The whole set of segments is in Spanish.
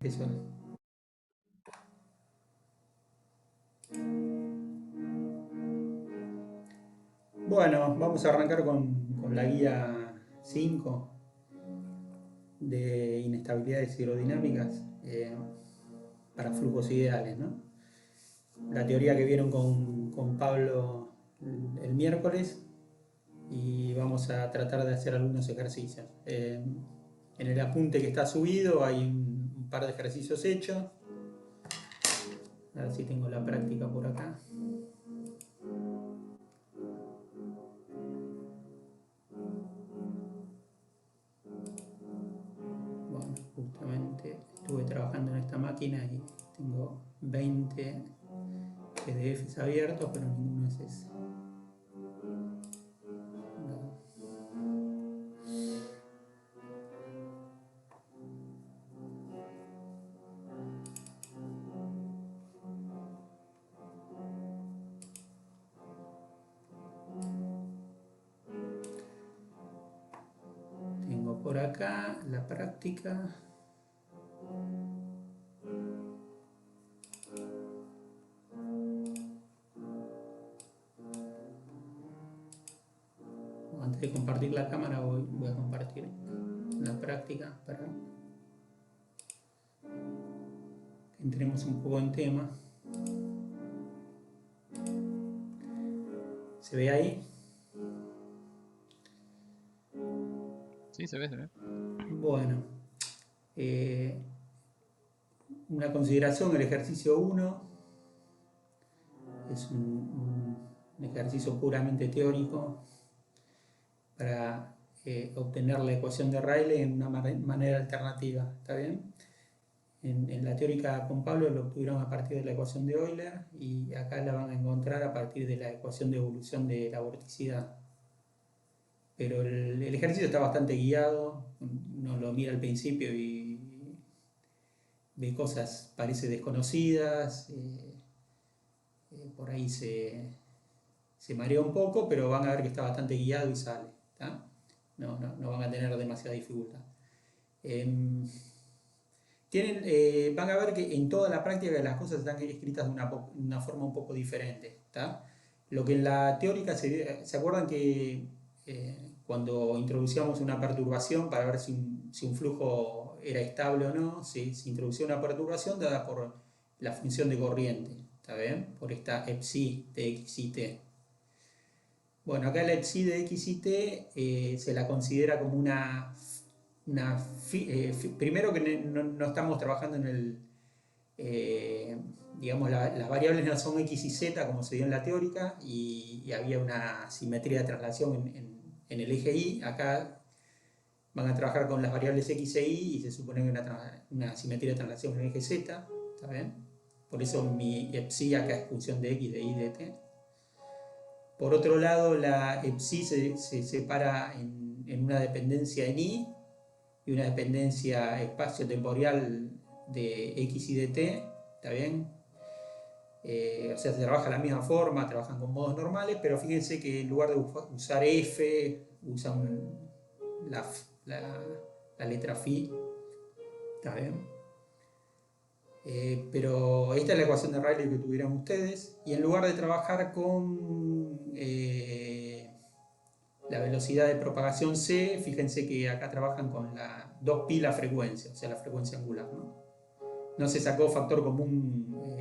Eso es. Bueno, vamos a arrancar con la guía 5 de inestabilidades hidrodinámicas para flujos ideales, ¿no? La teoría que vieron con Pablo el miércoles, y vamos a tratar de hacer algunos ejercicios. En el apunte que está subido hay un par de ejercicios hechos. A ver si tengo la práctica por acá. Bueno, justamente estuve trabajando en esta máquina y tengo 20 PDFs abiertos, pero ninguno es ese. Tengo por acá la práctica. Antes de compartir la cámara voy a compartir la práctica para que entremos un poco en tema. ¿Se ve ahí? Sí, se ve, se ve. Bueno, una consideración: el ejercicio 1 es un ejercicio puramente teórico para obtener la ecuación de Rayleigh en una manera alternativa, ¿está bien? En la teórica con Pablo lo obtuvieron a partir de la ecuación de Euler, y acá la van a encontrar a partir de la ecuación de evolución de la vorticidad. Pero el ejercicio está bastante guiado, uno lo mira al principio y ve cosas parece desconocidas, por ahí se marea un poco, pero van a ver que está bastante guiado y sale, ¿tá? No van a tener demasiada dificultad. Van a ver que en toda la práctica las cosas están escritas de una forma un poco diferente, ¿tá? Lo que en la teórica se acuerdan que cuando introducíamos una perturbación para ver si un flujo era estable o no, se introducía una perturbación dada por la función de corriente, ¿está bien? Por esta epsi de x y t. Bueno, acá la epsi de x y t se la considera como primero que no estamos trabajando en el, digamos, las variables no son x y z como se dio en la teórica, y había una simetría de traslación en el eje y. Acá van a trabajar con las variables x e y se supone que una simetría de traslación en el eje z, ¿está bien? Por eso mi psi acá es función de x, de y, de t. Por otro lado, la psi se separa en una dependencia en y una dependencia espacio-temporal de x y de t, ¿está bien? O sea, se trabaja de la misma forma, trabajan con modos normales, pero fíjense que en lugar de usar f, usan la letra phi, ¿está bien? Pero esta es la ecuación de Rayleigh que tuvieron ustedes, y en lugar de trabajar con la velocidad de propagación c, fíjense que acá trabajan con la 2pi la frecuencia, o sea, la frecuencia angular, ¿no? No se sacó factor común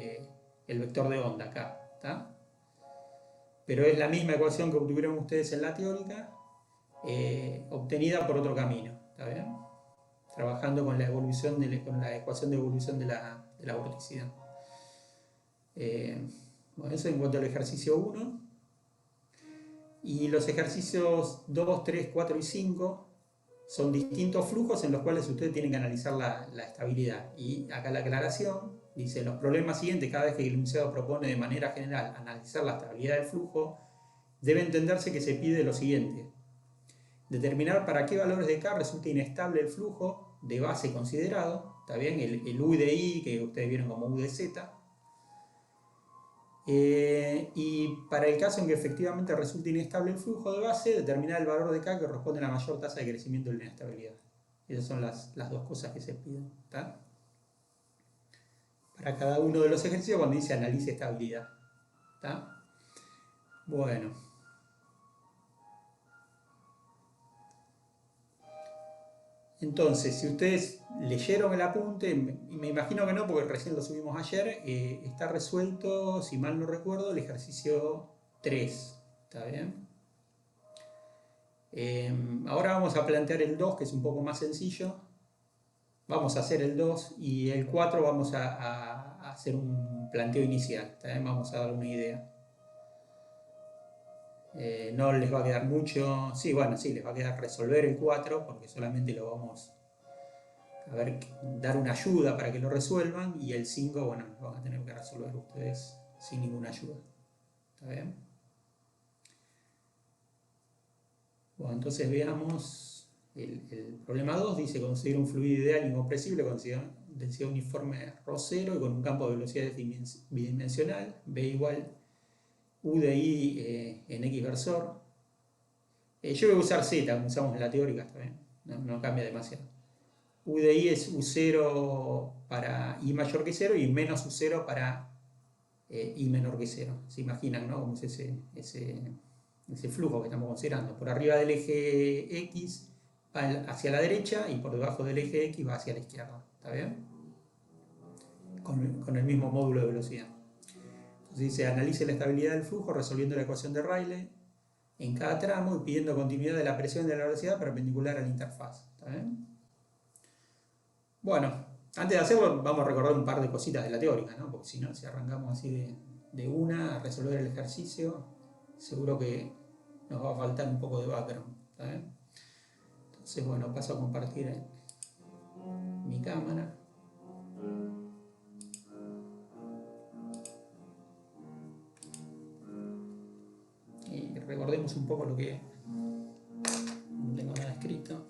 el vector de onda acá, ¿está? Pero es la misma ecuación que obtuvieron ustedes en la teórica, obtenida por otro camino, ¿está bien? Trabajando con la ecuación de evolución de la vorticidad. Bueno, eso en cuanto al ejercicio 1. Y los ejercicios 2, 3, 4 y 5 son distintos flujos en los cuales ustedes tienen que analizar la estabilidad. Y acá la aclaración dice: en los problemas siguientes, cada vez que el enunciado propone de manera general analizar la estabilidad del flujo, debe entenderse que se pide lo siguiente: determinar para qué valores de K resulta inestable el flujo de base considerado, ¿está bien? El U de I, que ustedes vieron como U de Z. Y para el caso en que efectivamente resulte inestable el flujo de base, determinar el valor de K que corresponde a la mayor tasa de crecimiento de la inestabilidad. Esas son las dos cosas que se piden, ¿está? para cada uno de los ejercicios cuando dice analice estabilidad. ¿Está? Bueno. Entonces, si ustedes leyeron el apunte, y me imagino que no, porque recién lo subimos ayer, está resuelto, si mal no recuerdo, el ejercicio 3. ¿Está bien? Ahora vamos a plantear el 2, que es un poco más sencillo. Vamos a hacer el 2 y el 4 vamos a hacer un planteo inicial. ¿Está bien? Vamos a dar una idea. No les va a quedar mucho. Sí, bueno, sí, les va a quedar resolver el 4, porque solamente lo vamos a ver, dar una ayuda para que lo resuelvan. Y el 5, bueno, lo van a tener que resolver ustedes sin ninguna ayuda. ¿Está bien? Bueno, entonces veamos el problema 2. Dice conseguir un fluido ideal incompresible con densidad uniforme ρ0 y con un campo de velocidades bidimensional. B igual U de I en X versor. Yo voy a usar Z, como usamos en la teórica, está bien. No cambia demasiado. U de I es U0 para I mayor que 0 y menos U0 para I menor que 0. Se imaginan, ¿no? Cómo es ese flujo que estamos considerando. Por arriba del eje X va hacia la derecha y por debajo del eje X va hacia la izquierda. ¿Está bien? Con el mismo módulo de velocidad. Entonces dice, analice la estabilidad del flujo resolviendo la ecuación de Rayleigh en cada tramo y pidiendo continuidad de la presión y de la velocidad perpendicular a la interfaz. ¿Está bien? Bueno, antes de hacerlo vamos a recordar un par de cositas de la teórica, ¿no? Porque si no, si arrancamos así de una a resolver el ejercicio, seguro que nos va a faltar un poco de background. ¿Está bien? Entonces, bueno, paso a compartir mi cámara. Y recordemos un poco lo que no tengo nada escrito.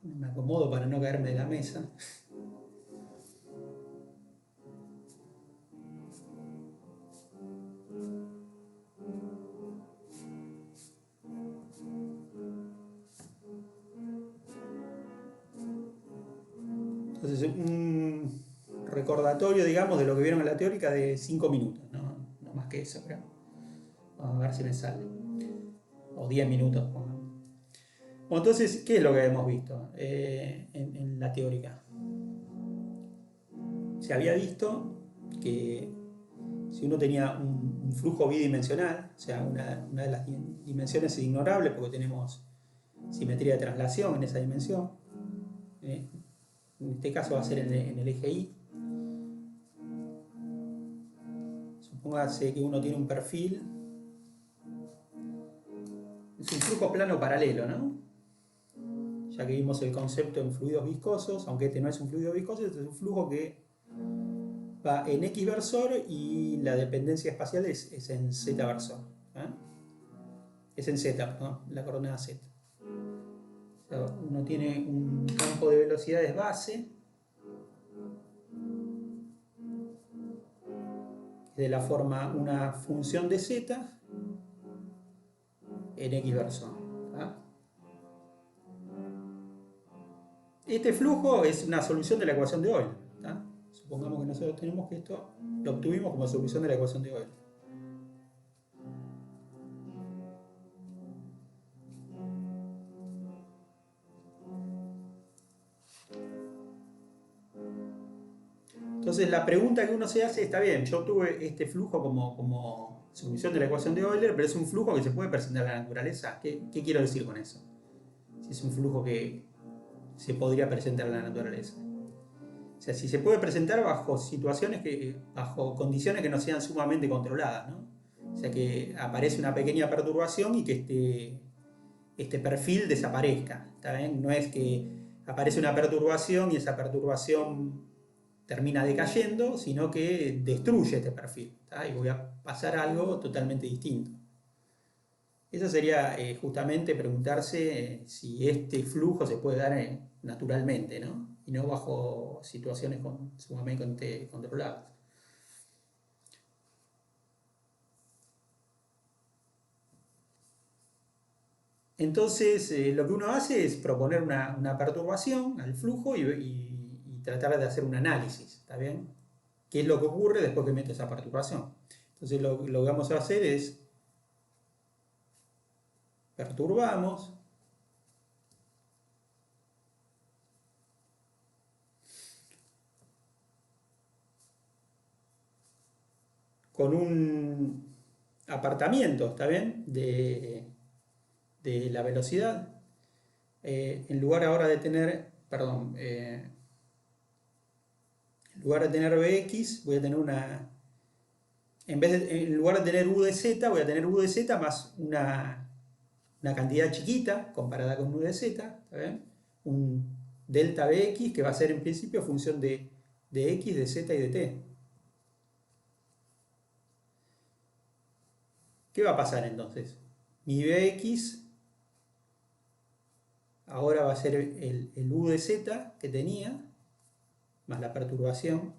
Me acomodo para no caerme de la mesa. Entonces, un recordatorio, digamos, de lo que vieron en la teórica de 5 minutos, no más que eso, creo. Vamos a ver si me sale. O 10 minutos, pongamos. Bueno, entonces, ¿qué es lo que hemos visto en la teórica? Se había visto que si uno tenía un flujo bidimensional, o sea, una de las dimensiones es ignorable porque tenemos simetría de traslación en esa dimensión. En este caso va a ser en el eje Y. Supóngase que uno tiene un perfil. Es un flujo plano paralelo, ¿no? Ya que vimos el concepto en fluidos viscosos, aunque este no es un fluido viscoso, este es un flujo que va en X versor y la dependencia espacial es en Z versor. ¿Eh? Es en Z, ¿no? La coordenada Z. O sea, uno tiene un campo de velocidades base de la forma una función de Z en X versor. ¿Ah? Este flujo es una solución de la ecuación de Euler. ¿Ah? Supongamos que nosotros tenemos que esto lo obtuvimos como solución de la ecuación de Euler. Entonces la pregunta que uno se hace, está bien, yo obtuve este flujo como solución de la ecuación de Euler, pero es un flujo que se puede presentar en la naturaleza. ¿Qué quiero decir con eso? Si es un flujo que se podría presentar en la naturaleza. O sea, si se puede presentar bajo bajo condiciones que no sean sumamente controladas, ¿no? O sea, que aparece una pequeña perturbación y que este perfil desaparezca. ¿Está bien? No es que aparece una perturbación y esa perturbación termina decayendo, sino que destruye este perfil. ¿Está? Y voy a pasar a algo totalmente distinto. Eso sería justamente preguntarse si este flujo se puede dar naturalmente, ¿no? Y no bajo situaciones sumamente controladas. Entonces, lo que uno hace es proponer una perturbación al flujo y tratar de hacer un análisis, ¿está bien? ¿Qué es lo que ocurre después que meto esa perturbación? Entonces, lo que vamos a hacer es perturbamos. Con un apartamiento, ¿está bien? De la velocidad. En lugar ahora de tener, perdón, en lugar de tener Bx, voy a tener en lugar de tener u de z, voy a tener u de z más una cantidad chiquita comparada con u de z, ¿está bien? Un delta Bx que va a ser en principio función de x, de z y de t. ¿Qué va a pasar entonces? Mi Bx ahora va a ser el u de z que tenía, más la perturbación.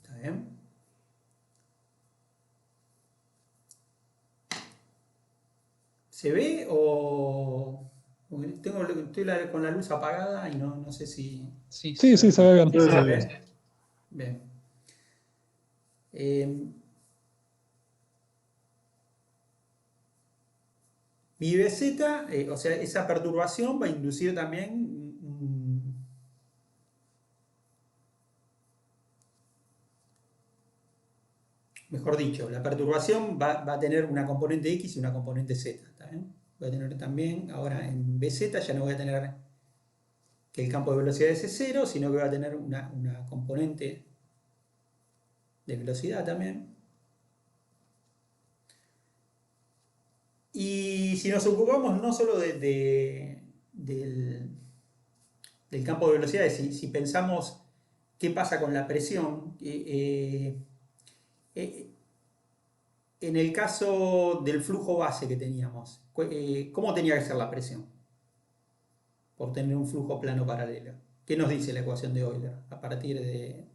¿Está bien? ¿Se ve o...? Estoy con la luz apagada y no sé si Sí, Sí, se sí, ve se ve bien. bien. se ve. Bien. Mi BZ, o sea, esa perturbación va a inducir también mejor dicho, la perturbación va a tener una componente X y una componente Z, ¿está bien? Voy a tener también, ahora en BZ ya no voy a tener que el campo de velocidad es cero, sino que va a tener una componente de velocidad también. Y si nos ocupamos no solo del campo de velocidades, si pensamos qué pasa con la presión, eh, en el caso del flujo base que teníamos, ¿cómo tenía que ser la presión? Por tener un flujo plano paralelo. ¿Qué nos dice la ecuación de Euler a partir de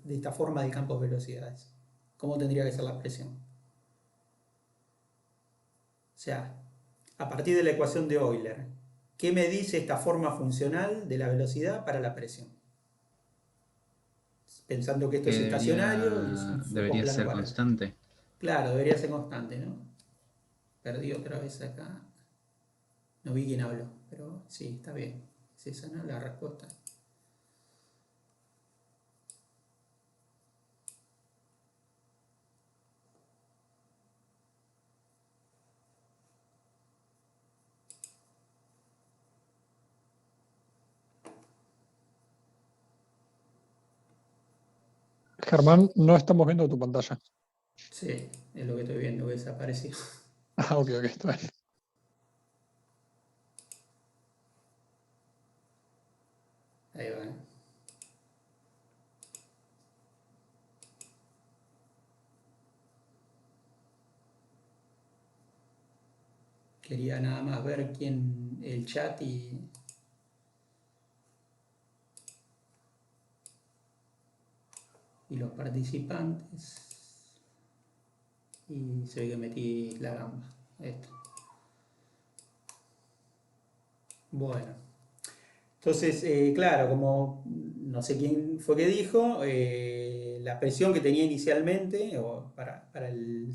esta forma de campos de velocidades? ¿Cómo tendría que ser la presión? O sea, a partir de la ecuación de Euler, ¿qué me dice esta forma funcional de la velocidad para la presión? Pensando que esto Que es estacionario y es un flujo debería plano ser paralelo. constante. Claro, debería ser constante, ¿no? Perdí otra vez acá. No vi quién habló, pero sí, está bien. Es esa, ¿no? La respuesta. Germán, no estamos viendo tu pantalla. Sí, es lo que estoy viendo, que desapareció. Ah, ok, está bien. Ahí va. Quería nada más ver quién, el chat y los participantes. Y se ve que metí la gamba. Esto. Bueno. Entonces, claro, como no sé quién fue que dijo, la presión que tenía inicialmente para el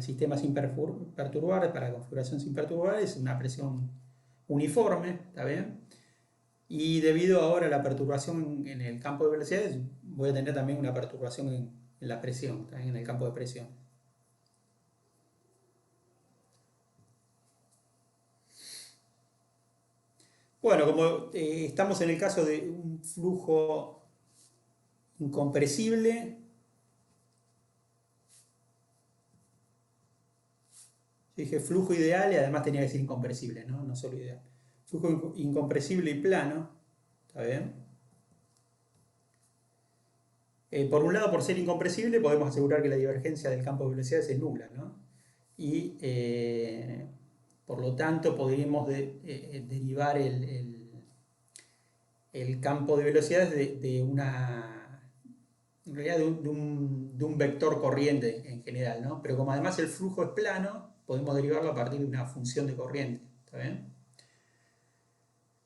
sistema sin perturbar, para la configuración sin perturbar, es una presión uniforme, ¿está bien? Y debido ahora a la perturbación en el campo de velocidades, voy a tener también una perturbación en la presión, ¿está bien? En el campo de presión. Bueno, como estamos en el caso de un flujo incompresible, yo dije flujo ideal y además tenía que ser incompresible, ¿no? No solo ideal. Flujo incompresible y plano, ¿está bien? Por un lado, por ser incompresible, podemos asegurar que la divergencia del campo de velocidades es nula, ¿no? Y por lo tanto podríamos derivar el campo de velocidades de una en realidad de un vector corriente en general, ¿no? Pero como además el flujo es plano, podemos derivarlo a partir de una función de corriente, ¿está bien?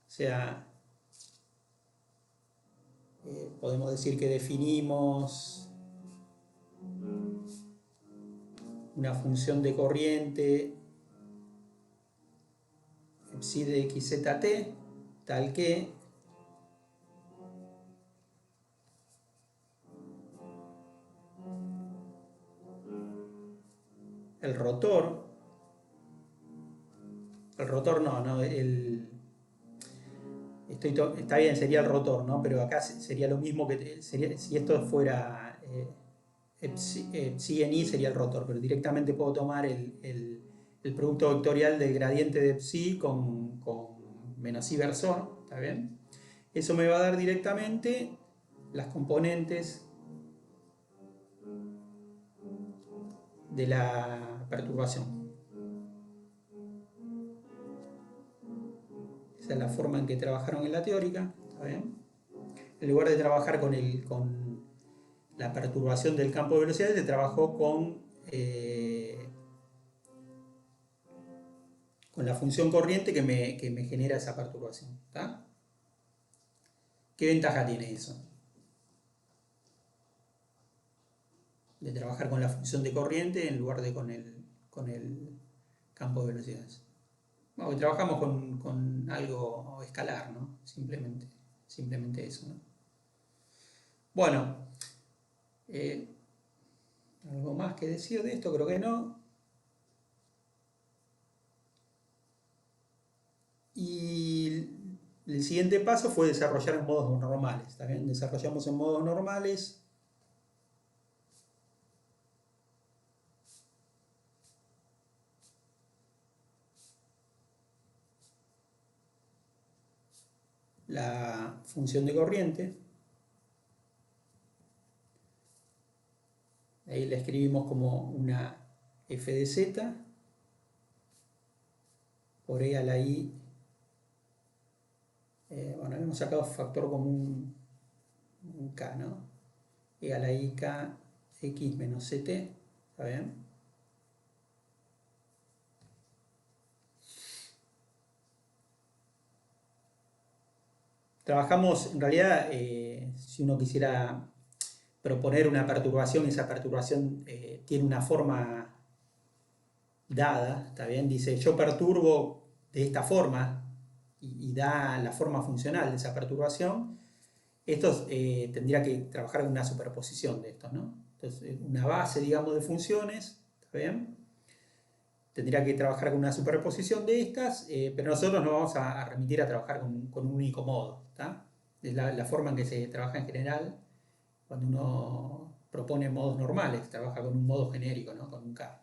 O sea, podemos decir que definimos una función de corriente psi de xzt tal que el rotor no, está bien, sería el rotor, ¿no? Pero acá sería lo mismo que sería, si esto fuera psi en i sería el rotor, pero directamente puedo tomar el producto vectorial del gradiente de psi con menos i versor, ¿está bien? Eso me va a dar directamente las componentes de la perturbación. Esa es la forma en que trabajaron en la teórica, ¿está bien? En lugar de trabajar con la perturbación del campo de velocidades, se trabajó con la función corriente que me genera esa perturbación, ¿está? ¿Qué ventaja tiene eso? De trabajar con la función de corriente en lugar de con el campo de velocidades. Bueno, trabajamos con algo escalar, ¿no? Simplemente eso, ¿no? Bueno, ¿algo más que decir de esto? Creo que no. Y el siguiente paso fue desarrollar en modos normales, ¿está bien? Desarrollamos en modos normales la función de corriente. Ahí la escribimos como una f de z por e a la i. Bueno, hemos sacado factor común un k, ¿no? E a la i k x menos ct, ¿está bien? Trabajamos, en realidad, si uno quisiera proponer una perturbación, esa perturbación tiene una forma dada, ¿está bien? Dice, yo perturbo de esta forma y da la forma funcional de esa perturbación. Esto tendría que trabajar con una superposición de estos, ¿no? Entonces, una base, digamos, de funciones, ¿está bien? Tendría que trabajar con una superposición de estas, pero nosotros nos vamos a remitir a trabajar con un único modo, ¿está? Es la forma en que se trabaja en general cuando uno propone modos normales, trabaja con un modo genérico, ¿no? Con un K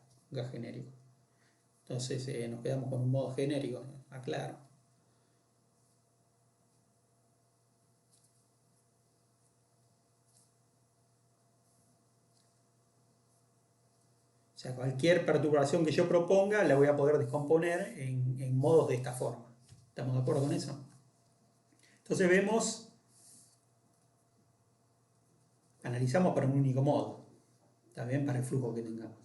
genérico. Entonces nos quedamos con un modo genérico, aclaro. O sea, cualquier perturbación que yo proponga la voy a poder descomponer en modos de esta forma. ¿Estamos de acuerdo con eso? Entonces analizamos para un único modo, también para el flujo que tengamos.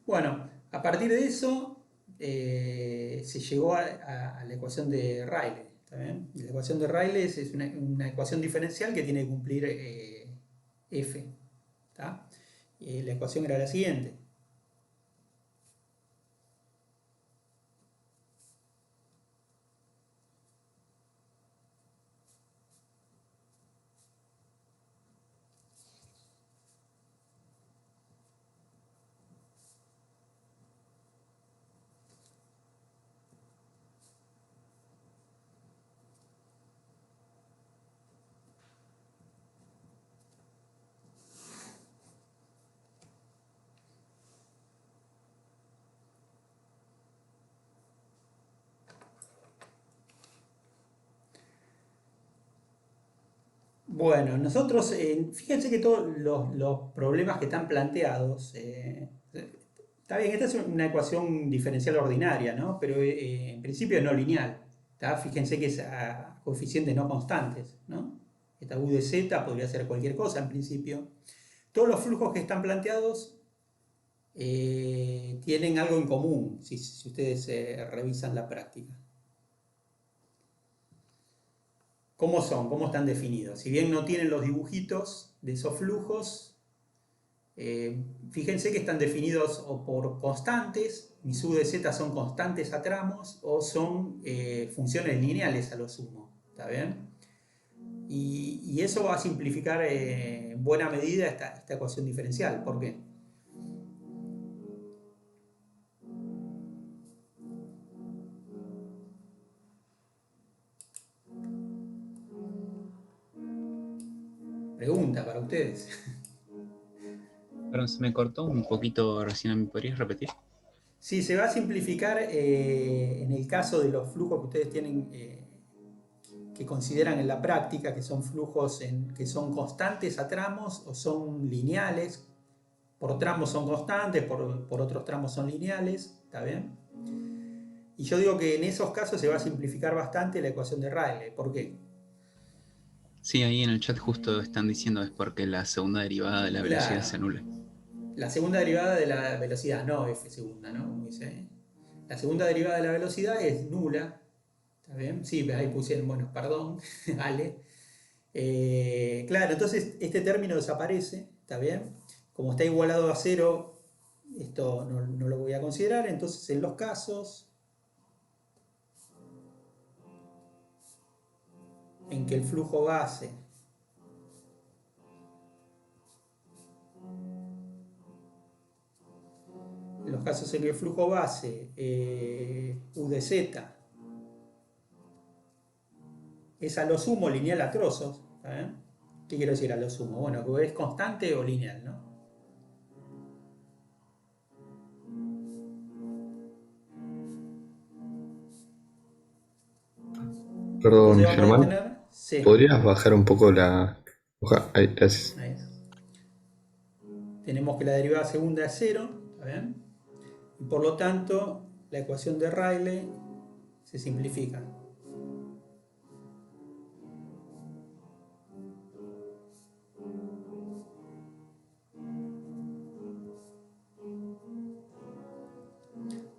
Bueno, a partir de eso se llegó a la ecuación de Rayleigh, ¿está bien? La ecuación de Rayleigh es una ecuación diferencial que tiene que cumplir f, ¿está? La ecuación era la siguiente. Bueno, nosotros, fíjense que todos los problemas que están planteados, está bien, esta es una ecuación diferencial ordinaria, ¿no? Pero en principio es no lineal, ¿está? Fíjense que es a coeficientes no constantes, ¿no? esta U de Z podría ser cualquier cosa en principio. Todos los flujos que están planteados tienen algo en común, si ustedes revisan la práctica. ¿Cómo son? ¿Cómo están definidos? Si bien no tienen los dibujitos de esos flujos, fíjense que están definidos o por constantes, mis U de Z son constantes a tramos, o son funciones lineales a lo sumo, ¿está bien? Y eso va a simplificar en buena medida esta ecuación diferencial. ¿Por qué? Pregunta para ustedes. Perdón, se me cortó un poquito recién. ¿Me podrías repetir? Sí, se va a simplificar en el caso de los flujos que ustedes tienen, que consideran en la práctica, que son flujos que son constantes a tramos o son lineales. Por tramos son constantes, por otros tramos son lineales, ¿está bien? Y yo digo que en esos casos se va a simplificar bastante la ecuación de Rayleigh. ¿Por qué? Sí, ahí en el chat justo están diciendo es porque la segunda derivada de la velocidad Claro, se anula. la segunda derivada de la velocidad, no f segunda, ¿no? Como dice. La segunda derivada de la velocidad es nula, ¿está bien? Sí, ahí pusieron, bueno, perdón, Ale. Claro, entonces este término desaparece, ¿está bien? Como está igualado a cero, esto no lo voy a considerar, entonces en los casos en que el flujo base en los casos en que el flujo base U de Z es a lo sumo lineal a trozos, ¿está bien? ¿Qué quiero decir a lo sumo? Bueno, que es constante o lineal, ¿no? Perdón, Entonces vamos a Germán, tener, sí, ¿podrías bajar un poco la hoja? Ahí, gracias. ahí. Tenemos que la derivada segunda es cero, ¿está bien? Y por lo tanto, la ecuación de Rayleigh se simplifica.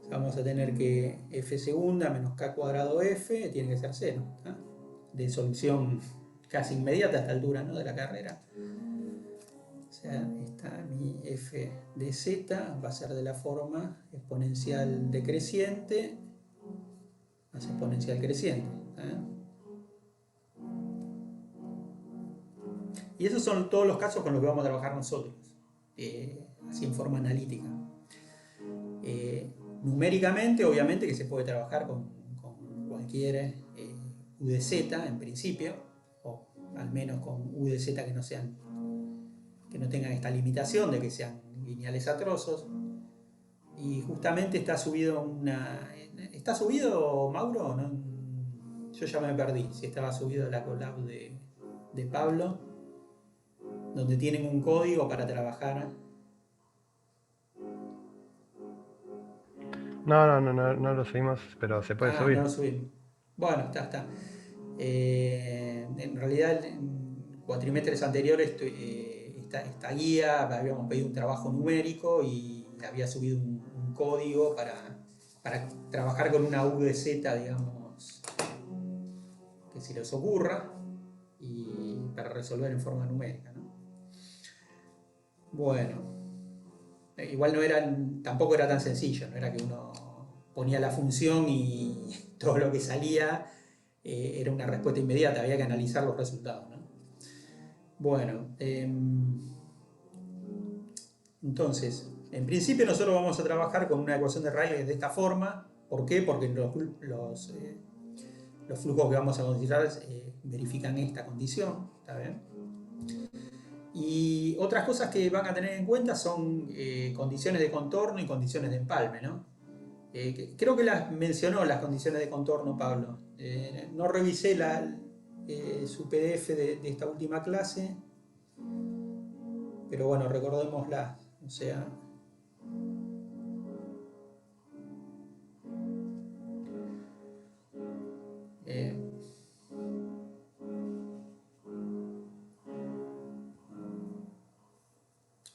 Vamos a tener que f segunda menos k cuadrado f tiene que ser cero, ¿tá? De solución casi inmediata a esta altura, ¿no?, de la carrera. O sea, mi f de z va a ser de la forma exponencial decreciente más exponencial creciente, ¿tá? Y esos son todos los casos con los que vamos a trabajar nosotros, así en forma analítica. Numéricamente, obviamente que se puede trabajar con cualquier U de Z en principio, o al menos con U de Z que no tengan esta limitación de que sean lineales a trozos. Y justamente está subido ¿Está subido, Mauro? ¿No? Yo ya me perdí si estaba subido la collab de Pablo, donde tienen un código para trabajar. No lo subimos, pero se puede No lo subir. subimos. Bueno, está. En realidad, en cuatrimestres anteriores, esta guía, habíamos pedido un trabajo numérico y había subido un código para trabajar con una U de Z, digamos, que se les ocurra, y para resolver en forma numérica, ¿no? Bueno, igual tampoco era tan sencillo, no era que uno ponía la función y todo lo que salía era una respuesta inmediata, había que analizar los resultados, ¿no? Bueno, entonces, en principio nosotros vamos a trabajar con una ecuación de Rayleigh de esta forma. ¿Por qué? Porque los flujos que vamos a considerar verifican esta condición, ¿está bien? Y otras cosas que van a tener en cuenta son condiciones de contorno y condiciones de empalme, ¿no? Creo que mencionó las condiciones de contorno, Pablo. No revisé su PDF de esta última clase, pero bueno, recordémoslas. O sea,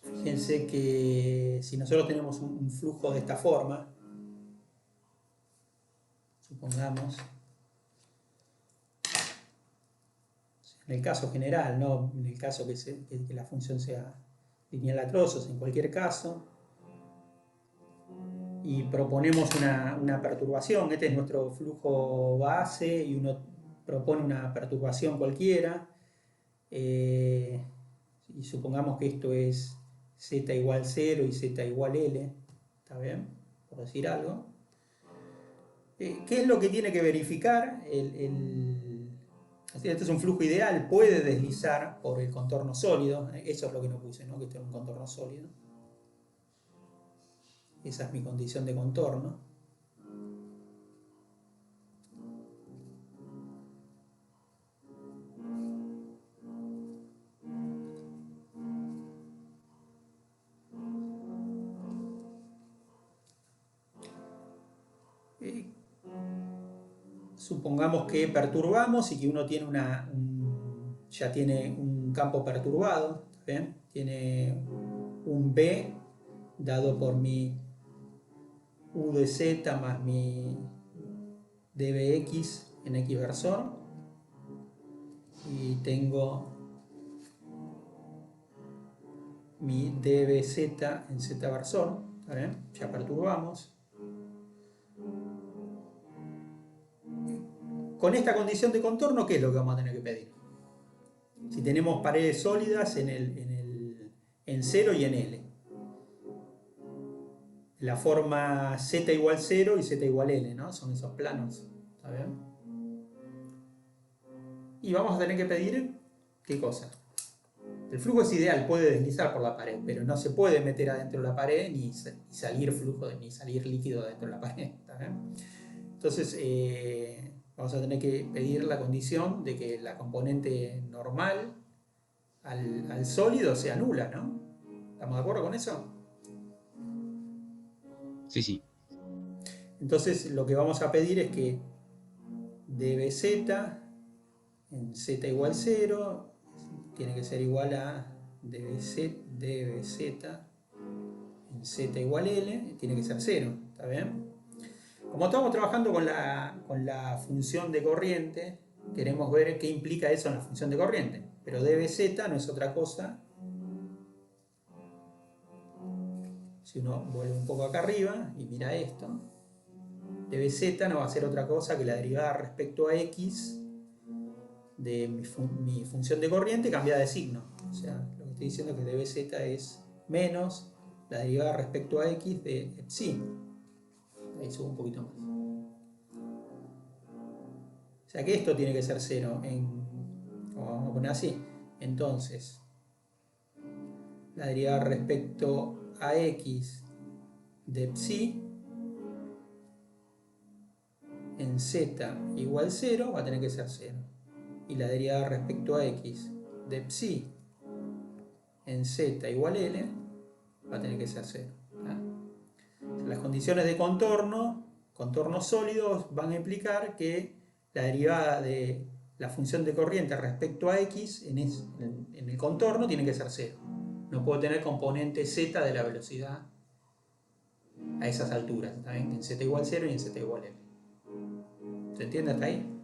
Fíjense que si nosotros tenemos un flujo de esta forma, supongamos, en el caso general, no en el caso que la función sea lineal a trozos, en cualquier caso, y proponemos una perturbación, este es nuestro flujo base y uno propone una perturbación cualquiera, y supongamos que esto es z igual 0 y z igual L, ¿está bien? Por decir algo. ¿Qué es lo que tiene que verificar? Este es un flujo ideal, puede deslizar por el contorno sólido, eso es lo que no puse, ¿no? Que esto es un contorno sólido. Esa es mi condición de contorno. Supongamos que perturbamos y que uno tiene ya tiene un campo perturbado, ¿ven? Tiene un B dado por mi U de Z más mi dBx en X versor, y tengo mi dBz en Z versor, ¿está bien? Ya perturbamos. Con esta condición de contorno, ¿qué es lo que vamos a tener que pedir? Si tenemos paredes sólidas en 0 y en L. La forma Z igual 0 y Z igual L, ¿no? Son esos planos, ¿está bien? Y vamos a tener que pedir, ¿qué cosa? El flujo es ideal, puede deslizar por la pared, pero no se puede meter adentro de la pared ni salir flujo, ni salir líquido adentro de la pared, ¿está bien? Entonces, vamos a tener que pedir la condición de que la componente normal al sólido sea nula, ¿no? ¿Estamos de acuerdo con eso? Sí, sí. Entonces lo que vamos a pedir es que dBz en z igual 0 tiene que ser igual a dBz en z igual L, tiene que ser 0, ¿está bien? Como estamos trabajando con la función de corriente, queremos ver qué implica eso en la función de corriente. Pero dBz no es otra cosa. Si uno vuelve un poco acá arriba y mira esto, dBz no va a ser otra cosa que la derivada respecto a x de mi función de corriente cambiada de signo. O sea, lo que estoy diciendo es que dBz es menos la derivada respecto a x de psi. Ahí subo un poquito más. O sea que esto tiene que ser 0. Vamos a poner así. Entonces, la derivada respecto a x de psi en z igual 0 va a tener que ser 0. Y la derivada respecto a x de psi en z igual L va a tener que ser 0. Las condiciones de contornos sólidos van a implicar que la derivada de la función de corriente respecto a x en el contorno tiene que ser 0. No puedo tener componente z de la velocidad a esas alturas, ¿está bien? En z igual 0 y en z igual L. ¿Se entiende hasta ahí?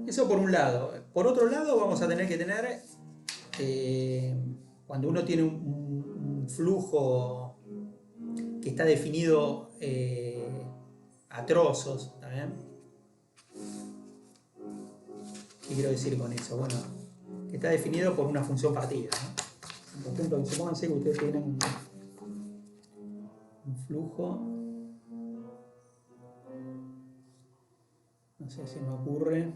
Eso por un lado. Por otro lado, vamos a tener que tener, cuando uno tiene un flujo que está definido a trozos, ¿está bien? ¿Qué quiero decir con eso? Bueno, que está definido por una función partida, ¿no? Por ejemplo, supónganse que ustedes tienen un flujo, no sé, se me ocurre,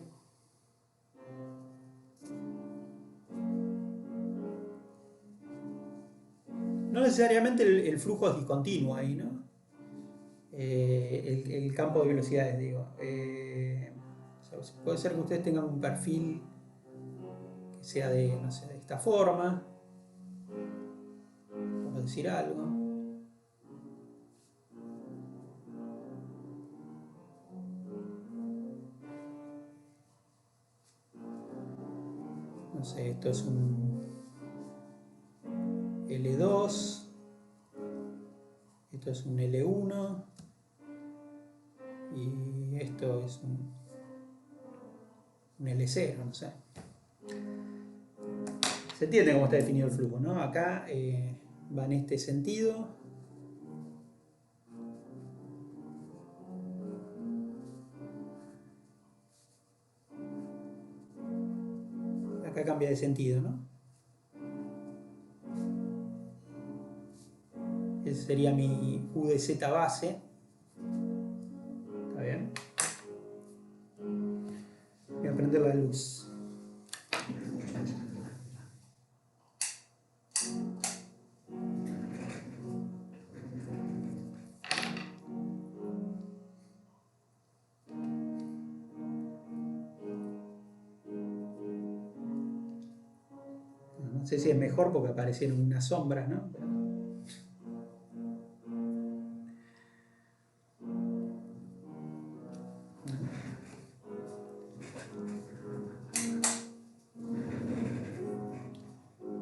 no necesariamente el flujo es discontinuo ahí, ¿no? El campo de velocidades, digo. Puede ser que ustedes tengan un perfil que sea de, no sé, de esta forma, por decir algo. no sé, esto es un L2, esto es un L1 y esto es un L0, no sé. Se entiende cómo está definido el flujo, ¿no? Acá va en este sentido. Acá cambia de sentido, ¿no? Ese sería mi U de Z base. ¿Está bien? Voy a prender la luz. No sé si es mejor porque aparecieron unas sombras, ¿no?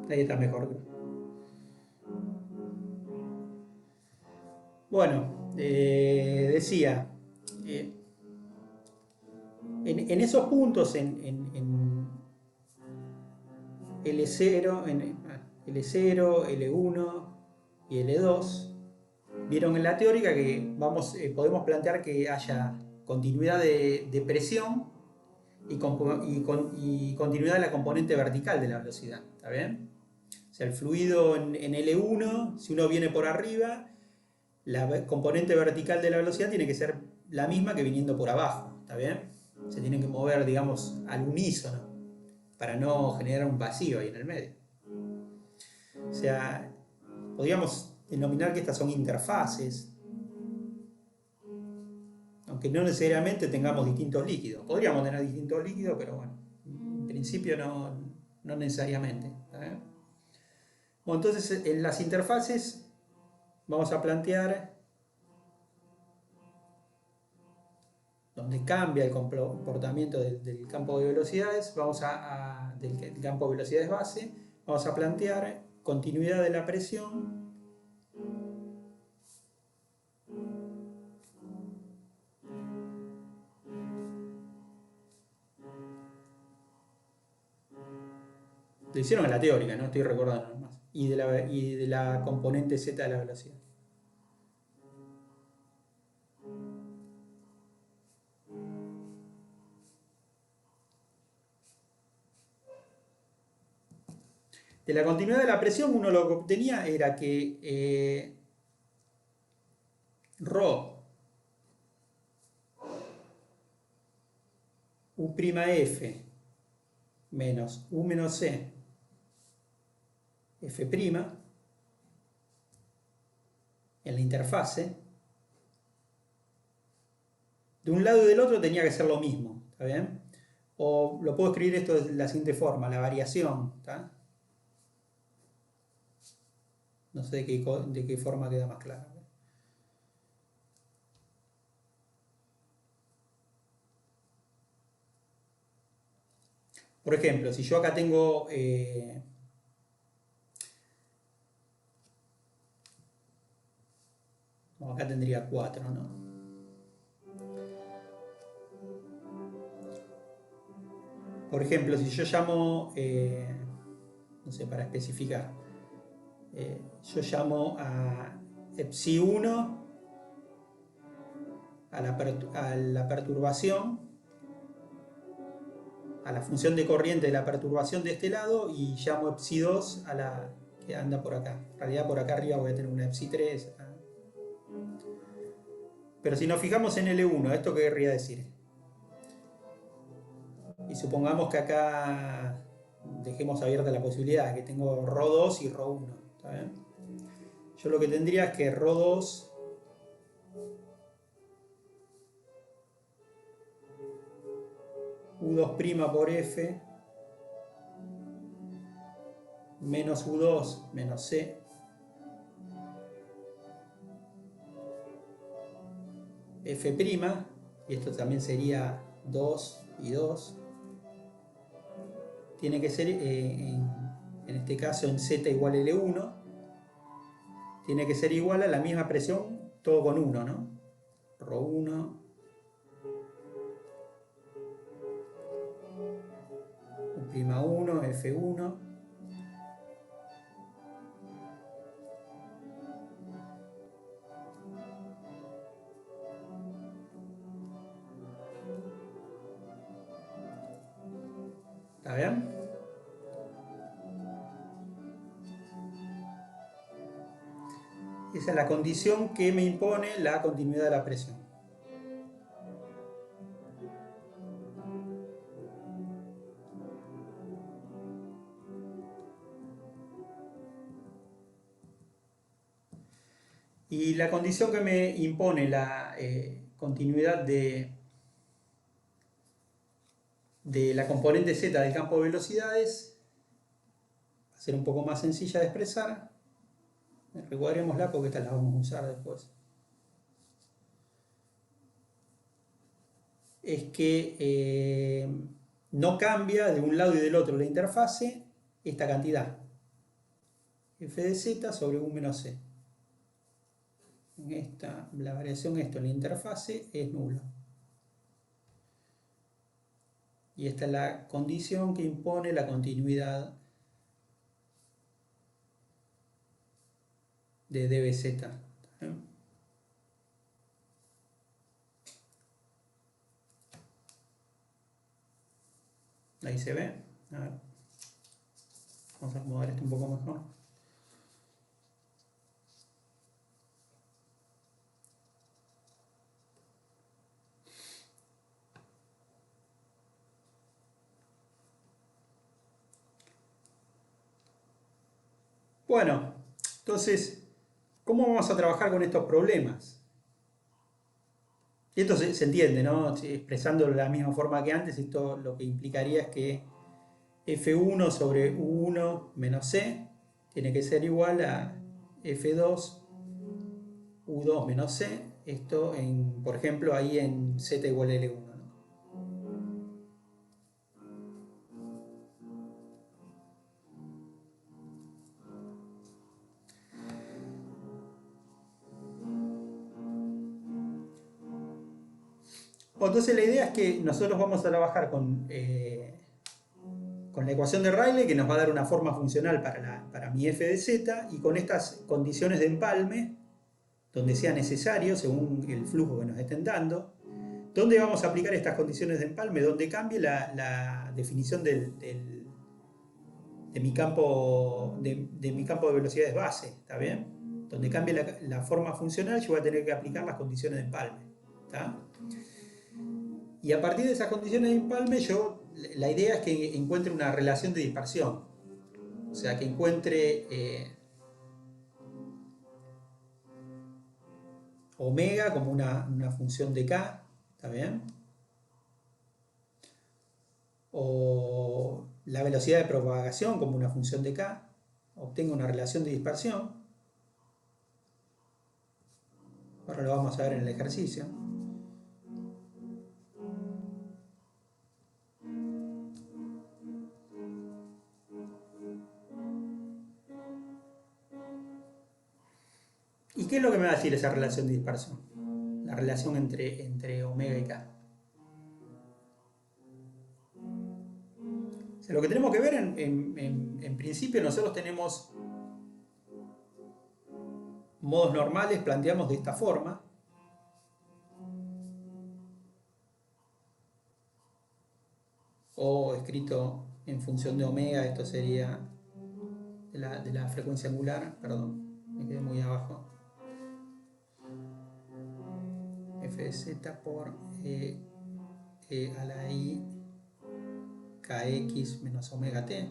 Ahí está mejor. Bueno, decía, en esos puntos, en L0, L0, L1 y L2, vieron en la teórica que podemos plantear que haya continuidad de presión y continuidad de la componente vertical de la velocidad. ¿Está bien? O sea, el fluido en L1, si uno viene por arriba, la componente vertical de la velocidad tiene que ser la misma que viniendo por abajo. ¿Está bien? Se tienen que mover, digamos, al unísono para no generar un vacío ahí en el medio. O sea, podríamos denominar que estas son interfaces, aunque no necesariamente tengamos distintos líquidos. Podríamos tener distintos líquidos, pero bueno, en principio no necesariamente. ¿Eh? Bueno, entonces en las interfaces vamos a plantear donde cambia el comportamiento del campo de velocidades, del campo de velocidades base, vamos a plantear continuidad de la presión lo hicieron en la teórica, no estoy recordando nomás, y de la componente Z de la velocidad. De la continuidad de la presión, uno lo que obtenía era que ρ U'F menos U menos C F' en la interfase, de un lado y del otro tenía que ser lo mismo, ¿está bien? O lo puedo escribir esto de la siguiente forma, la variación, ¿está? No sé de qué forma queda más claro. Por ejemplo, si yo acá tengo acá tendría 4, ¿no? Por ejemplo, si yo llamo, no sé, para especificar, yo llamo a Epsi1 a la perturbación, a la función de corriente de la perturbación de este lado, y llamo Epsi2 a la que anda por acá. En realidad por acá arriba voy a tener una Epsi3. Pero si nos fijamos en L1, ¿esto qué querría decir? Y supongamos que acá dejemos abierta la posibilidad, que tengo ρ2 y ρ1. ¿Está bien? Yo lo que tendría es que ρ2 U2' por F menos U2 menos C F', y esto también sería 2 y 2, tiene que ser, en este caso en Z igual L1, tiene que ser igual a la misma presión, todo con 1, ¿no? Ρ1 U'1, F1. ¿Está bien? Esa es la condición que me impone la continuidad de la presión. Y la condición que me impone la continuidad de la componente Z del campo de velocidades va a ser un poco más sencilla de expresar. Recuadrémosla porque estas las vamos a usar después. Es que no cambia de un lado y del otro la interfase esta cantidad. F de Z sobre U menos C. La variación esto en la interfase es nula. Y esta es la condición que impone la continuidad de dBz. Ahí se ve. A ver. Vamos a acomodar esto un poco mejor. Bueno, entonces, ¿cómo vamos a trabajar con estos problemas? Y esto se entiende, ¿no? Expresando de la misma forma que antes, esto lo que implicaría es que F1 sobre U1 menos C tiene que ser igual a F2 U2 menos C. Esto, por ejemplo, ahí en Z igual a L1. Entonces la idea es que nosotros vamos a trabajar con la ecuación de Rayleigh, que nos va a dar una forma funcional para mi f de z, y con estas condiciones de empalme, donde sea necesario, según el flujo que nos estén dando, donde vamos a aplicar estas condiciones de empalme, donde cambie la definición de mi campo de velocidades base, ¿está bien? Donde cambie la forma funcional, yo voy a tener que aplicar las condiciones de empalme, ¿está? Y a partir de esas condiciones de empalme, la idea es que encuentre una relación de dispersión. O sea, que encuentre omega como una función de k, ¿está bien? O la velocidad de propagación como una función de k, obtenga una relación de dispersión. Ahora lo vamos a ver en el ejercicio. ¿Y qué es lo que me va a decir esa relación de dispersión? La relación entre omega y k. O sea, lo que tenemos que ver, en principio, nosotros tenemos modos normales, planteamos de esta forma. O escrito en función de omega, esto sería de la frecuencia angular, perdón, me quedé muy abajo. F de z por e a la i kx menos omega t.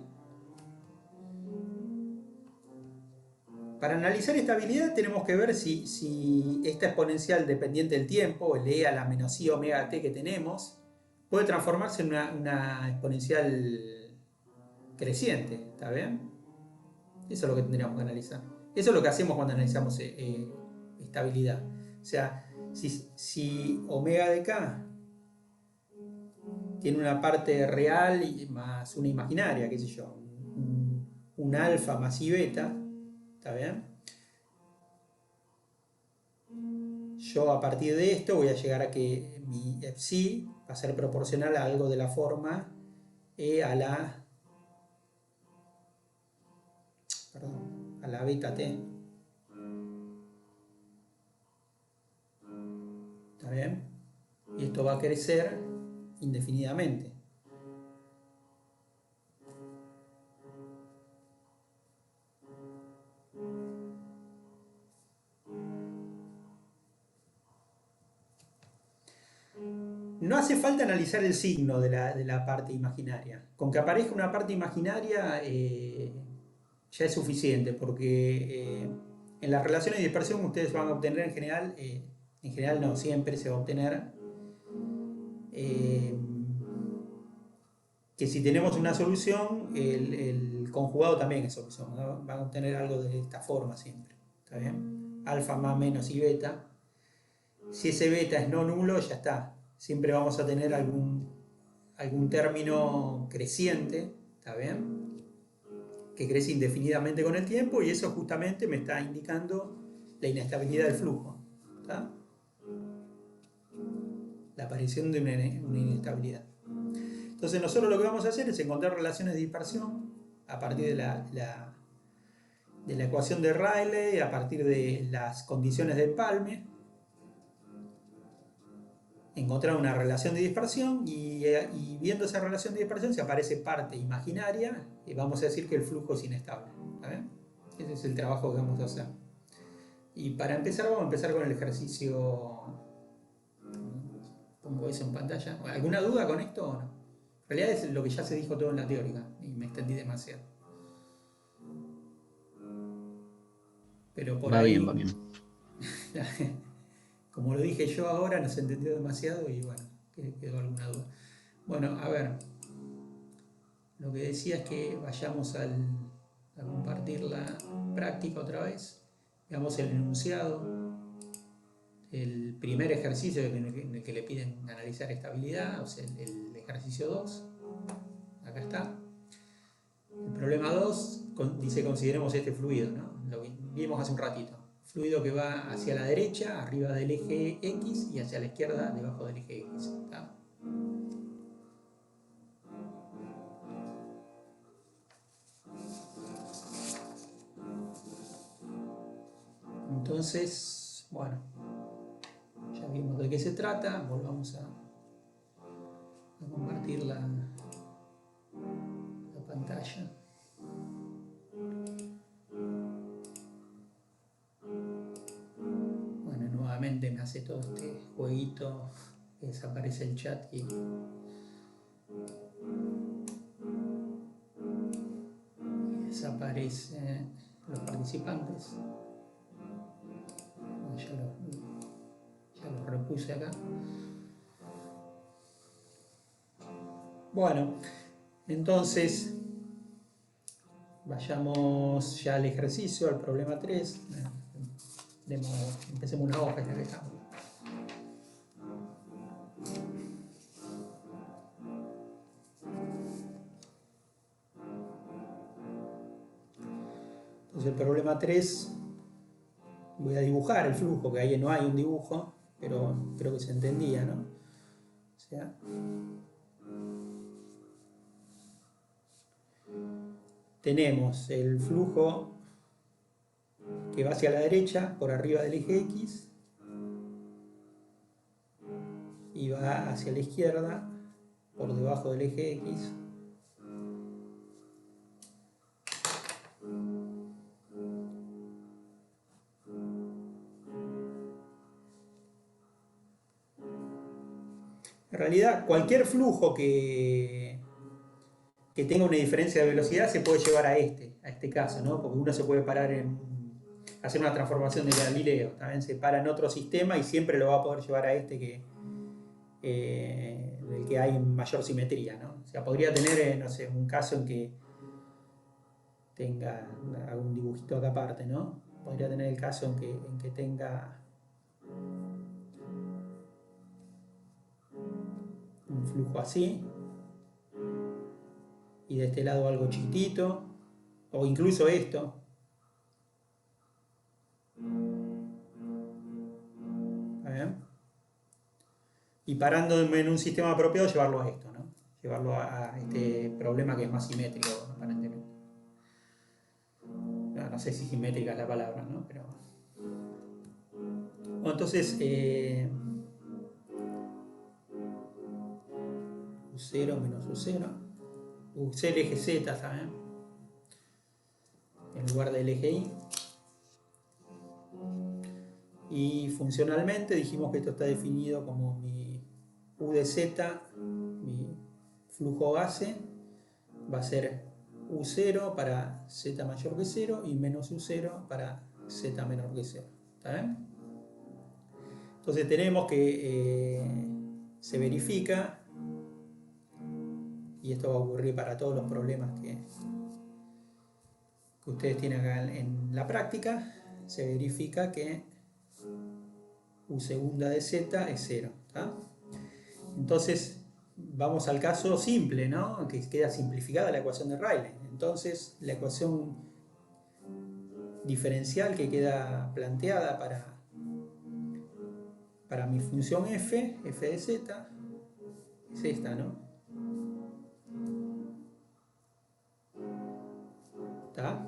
Para analizar estabilidad tenemos que ver si esta exponencial dependiente del tiempo, el e a la menos i omega t que tenemos, puede transformarse en una exponencial creciente, ¿está bien? Eso es lo que tendríamos que analizar. Eso es lo que hacemos cuando analizamos estabilidad. O sea, si omega de k tiene una parte real y más una imaginaria, qué sé yo, un alfa más i beta, ¿está bien? Yo a partir de esto voy a llegar a que mi psi va a ser proporcional a algo de la forma e a la, perdón, a la beta t. ¿Está bien? Y esto va a crecer indefinidamente. No hace falta analizar el signo de la parte imaginaria. Con que aparezca una parte imaginaria ya es suficiente, porque en las relaciones de dispersión ustedes van a obtener en general no, siempre se va a obtener que si tenemos una solución, el conjugado también es solución, ¿no? Van a obtener algo de esta forma siempre. ¿Está bien? Alfa más menos y beta. Si ese beta es no nulo, ya está. Siempre vamos a tener algún término creciente, ¿está bien? Que crece indefinidamente con el tiempo, y eso justamente me está indicando la inestabilidad del flujo, ¿está? La aparición de una inestabilidad. Entonces nosotros lo que vamos a hacer es encontrar relaciones de dispersión a partir de la ecuación de Rayleigh, a partir de las condiciones de empalme, encontrar una relación de dispersión y viendo esa relación de dispersión, si aparece parte imaginaria, vamos a decir que el flujo es inestable. ¿Saben? Ese es el trabajo que vamos a hacer. Y para empezar, vamos a empezar con el ejercicio. Pongo eso en pantalla. ¿Alguna duda con esto o no? En realidad es lo que ya se dijo todo en la teórica y me extendí demasiado. Pero por Va ahí, bien, va bien. como lo dije yo ahora, no se entendió demasiado y bueno, quedó alguna duda. Bueno, a ver, lo que decía es que vayamos a compartir la práctica otra vez. Veamos el enunciado, el primer ejercicio en el que le piden analizar estabilidad, o sea, el ejercicio 2. Acá está. El problema 2 dice consideremos este fluido, ¿no? Lo que vimos hace un ratito. Fluido que va hacia la derecha, arriba del eje X, y hacia la izquierda, debajo del eje X. ¿Está? Entonces, bueno, ya vimos de qué se trata. Volvamos a compartir la pantalla. Bueno, nuevamente me hace todo este jueguito que desaparece el chat y desaparecen los participantes. Ya los repuse acá. Bueno, entonces vayamos ya al ejercicio, al problema 3. Empecemos una hoja y la dejamos. Entonces el problema 3, voy a dibujar el flujo, que ahí no hay un dibujo, pero creo que se entendía, ¿no? O sea, tenemos el flujo que va hacia la derecha por arriba del eje X y va hacia la izquierda por debajo del eje X. En realidad, cualquier flujo que tenga una diferencia de velocidad se puede llevar a este caso, ¿no? Porque uno se puede parar hacer una transformación de Galileo, también se para en otro sistema y siempre lo va a poder llevar a del que hay mayor simetría, ¿no? O sea, podría tener, no sé, un caso en que tenga algún dibujito acá aparte, ¿no? Podría tener el caso en que tenga un flujo así, y de este lado algo chiquitito, o incluso esto. ¿Está bien? Y parándome en un sistema apropiado, llevarlo a esto, ¿no? Llevarlo a este problema que es más simétrico, aparentemente. No sé si simétrica es la palabra, ¿no? Pero... Bueno, entonces, U0 menos U0. Usé el eje Z, ¿saben? En lugar del eje Y. Y funcionalmente dijimos que esto está definido como mi U de Z, mi flujo base, va a ser U0 para Z mayor que 0 y menos U0 para Z menor que 0. ¿Está bien? Entonces tenemos que se verifica, y esto va a ocurrir para todos los problemas que ustedes tienen acá en la práctica, se verifica que U segunda de Z es 0. ¿Tá? Entonces vamos al caso simple, ¿no? Que queda simplificada la ecuación de Rayleigh. Entonces la ecuación diferencial que queda planteada para mi función f de z, es esta, ¿no? ¿Tá?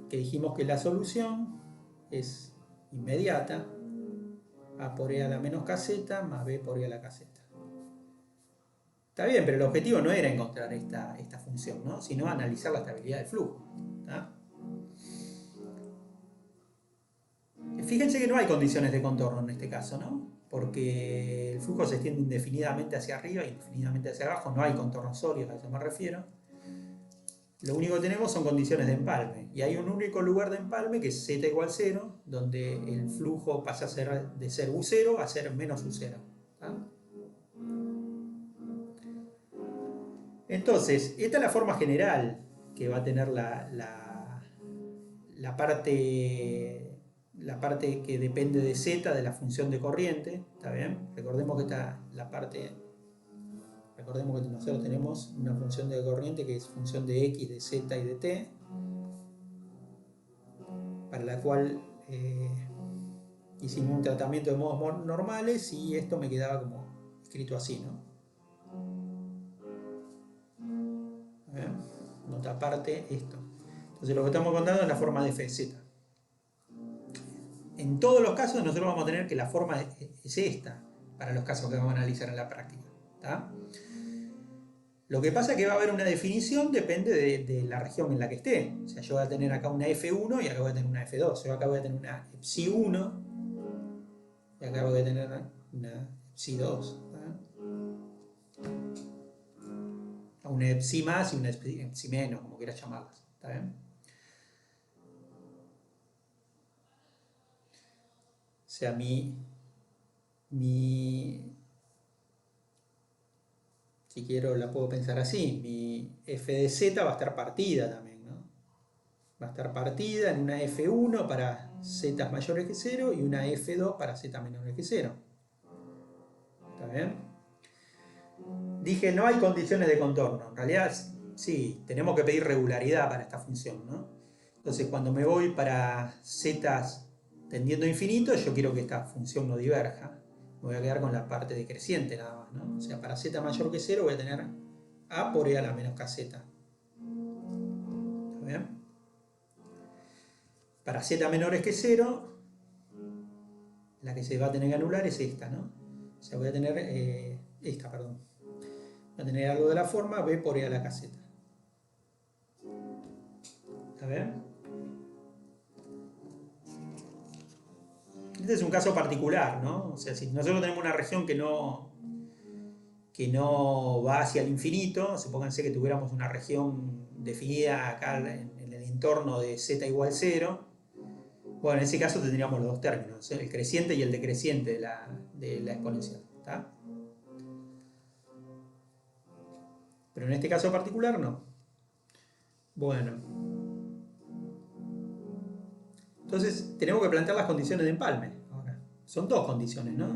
Que dijimos que la solución es inmediata, a por e a la menos kz más b por e a la kz. Está bien, pero el objetivo no era encontrar esta función, ¿no? Sino analizar la estabilidad del flujo. ¿Tá? Fíjense que no hay condiciones de contorno en este caso, ¿no? Porque el flujo se extiende indefinidamente hacia arriba y indefinidamente hacia abajo, no hay contornos sólidos, a eso me refiero. Lo único que tenemos son condiciones de empalme, y hay un único lugar de empalme que es z igual 0, donde el flujo pasa de ser U0 a ser menos U0. ¿Tá? Entonces, esta es la forma general que va a tener la parte que depende de z de la función de corriente. ¿Está bien? Recordemos que recordemos que nosotros tenemos una función de corriente que es función de x, de z y de t, para la cual hicimos un tratamiento de modos normales, y esto me quedaba como escrito así, ¿no? Nota aparte, esto. Entonces lo que estamos contando es la forma de f de z. En todos los casos nosotros vamos a tener que la forma es esta, para los casos que vamos a analizar en la práctica. ¿Tá? Lo que pasa es que va a haber una definición, depende de la región en la que esté. O sea, yo voy a tener acá una F1 y acá voy a tener una F2. Yo acá voy a tener una Psi1 y acá voy a tener una Psi2. Una Psi más y una Psi menos, como quieras llamarlas. ¿Está bien? O sea, si quiero la puedo pensar así, mi f de z va a estar partida también, ¿no? Va a estar partida en una f1 para z mayores que 0 y una f2 para z menores que 0. ¿Está bien? Dije, no hay condiciones de contorno. En realidad, sí, tenemos que pedir regularidad para esta función, ¿no? Entonces, cuando me voy para z tendiendo a infinito, yo quiero que esta función no diverja. Me voy a quedar con la parte decreciente nada más, ¿no? O sea, para z mayor que 0 voy a tener a por e a la menos kz. ¿Está bien? Para z menores que 0, la que se va a tener que anular es esta, ¿no? O sea, voy a tener esta, perdón. Voy a tener algo de la forma b por e a la kz. ¿Está bien? Este es un caso particular, ¿no? O sea, si nosotros tenemos una región que no va hacia el infinito, supónganse que tuviéramos una región definida acá en el entorno de z igual 0, bueno, en ese caso tendríamos los dos términos, el creciente y el decreciente de la exponencial. ¿Tá? Pero en este caso particular no. Bueno. Entonces tenemos que plantear las condiciones de empalme. Ahora, son dos condiciones, ¿no?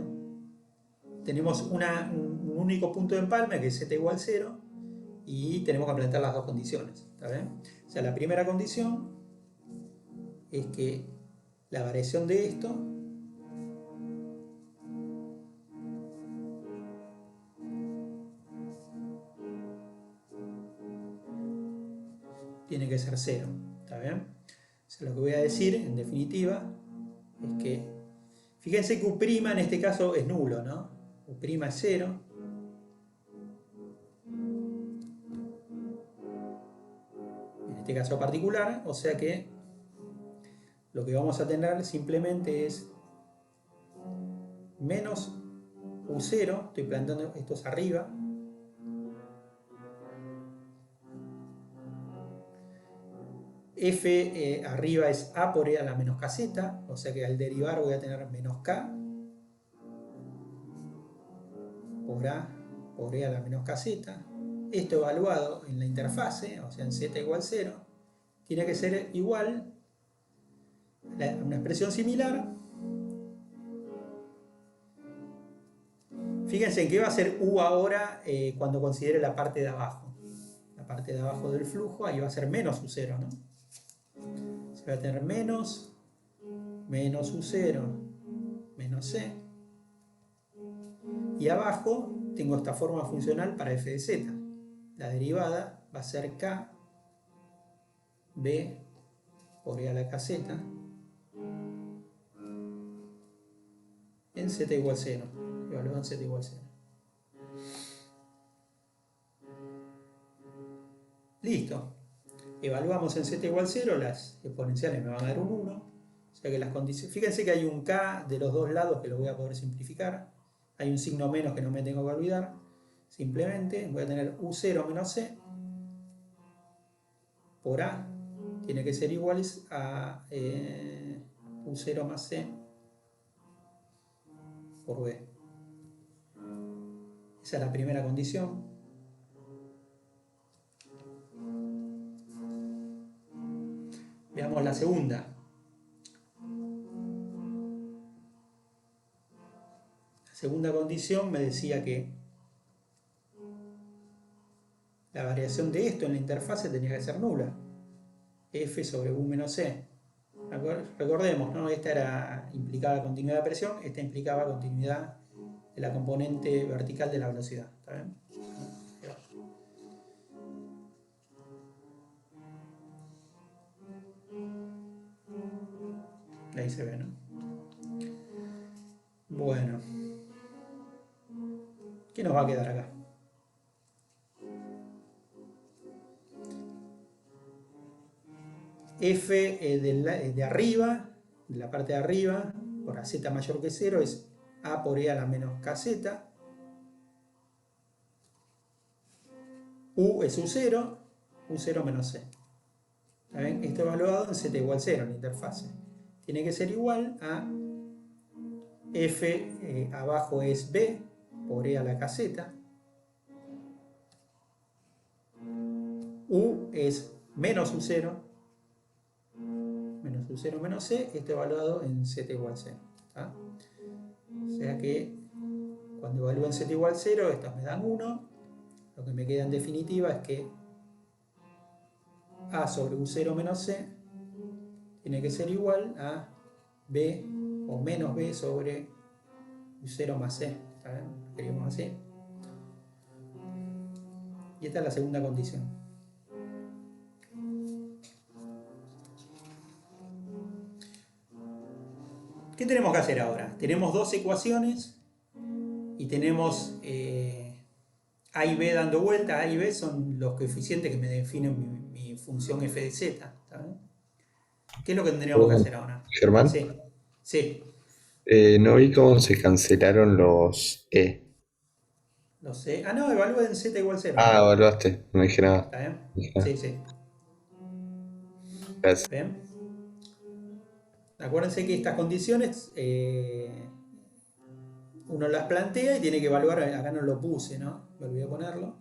Tenemos un un único punto de empalme que es z igual 0 y tenemos que plantear las dos condiciones. ¿Está bien? O sea, la primera condición es que la variación de esto tiene que ser 0. ¿Está bien? O sea, lo que voy a decir, en definitiva, es que fíjense que U' en este caso es nulo, ¿no? U' es 0. En este caso particular, o sea que lo que vamos a tener simplemente es menos U0, estoy planteando estos arriba, f arriba es a por e a la menos kz, o sea que al derivar voy a tener menos k por a por e a la menos kz. Esto evaluado en la interfase, o sea en z igual 0, tiene que ser igual a una expresión similar. Fíjense en qué va a ser u ahora cuando considere la parte de abajo. La parte de abajo del flujo, ahí va a ser menos u0, ¿no? Se va a tener menos u0 menos c. Y abajo tengo esta forma funcional para f de z. La derivada va a ser k b por e a la kz en z igual 0. Evaluado en z igual 0. Listo. Evaluamos en z igual 0, las exponenciales me van a dar un 1. O sea que las condiciones. Fíjense que hay un k de los dos lados que lo voy a poder simplificar. Hay un signo menos que no me tengo que olvidar. Simplemente voy a tener u0 menos c por a. Tiene que ser igual a u0 más c por b. Esa es la primera condición. Veamos la segunda. La segunda condición me decía que la variación de esto en la interfase tenía que ser nula. F sobre U menos C. Recordemos, ¿no? Esta implicaba continuidad de presión, esta implicaba continuidad de la componente vertical de la velocidad. ¿Está bien? Ahí se ve, ¿no? Bueno. ¿Qué nos va a quedar acá? F de arriba, de la parte de arriba, por AZ mayor que 0, es A por E a la menos KZ. U es U0, U0 menos C. ¿Está bien? Esto evaluado en Z igual 0 en la interfase. Tiene que ser igual a F abajo es B por E a la KZ. U es menos U0, menos U0 menos C, esto evaluado en Z igual 0. ¿Está? O sea que cuando evalúo en Z igual 0, estos me dan 1. Lo que me queda en definitiva es que A sobre U0 menos C tiene que ser igual a B o menos B sobre U0 más C. ¿Está bien? Lo escribimos así. Y esta es la segunda condición. ¿Qué tenemos que hacer ahora? Tenemos dos ecuaciones y tenemos A y B dando vuelta. A y B son los coeficientes que me definen mi función f de z. ¿Está bien? ¿Qué es lo que tendríamos que hacer ahora? Germán, Sí. Sí. no vi cómo se cancelaron los E. Lo sé. Ah, no, evalúa en z igual 0. Ah, evaluaste, no dije nada. ¿Está bien? Dije nada. Sí, sí. Gracias. ¿Ven? Acuérdense que estas condiciones uno las plantea y tiene que evaluar, acá no lo puse, ¿no? Me olvidé ponerlo.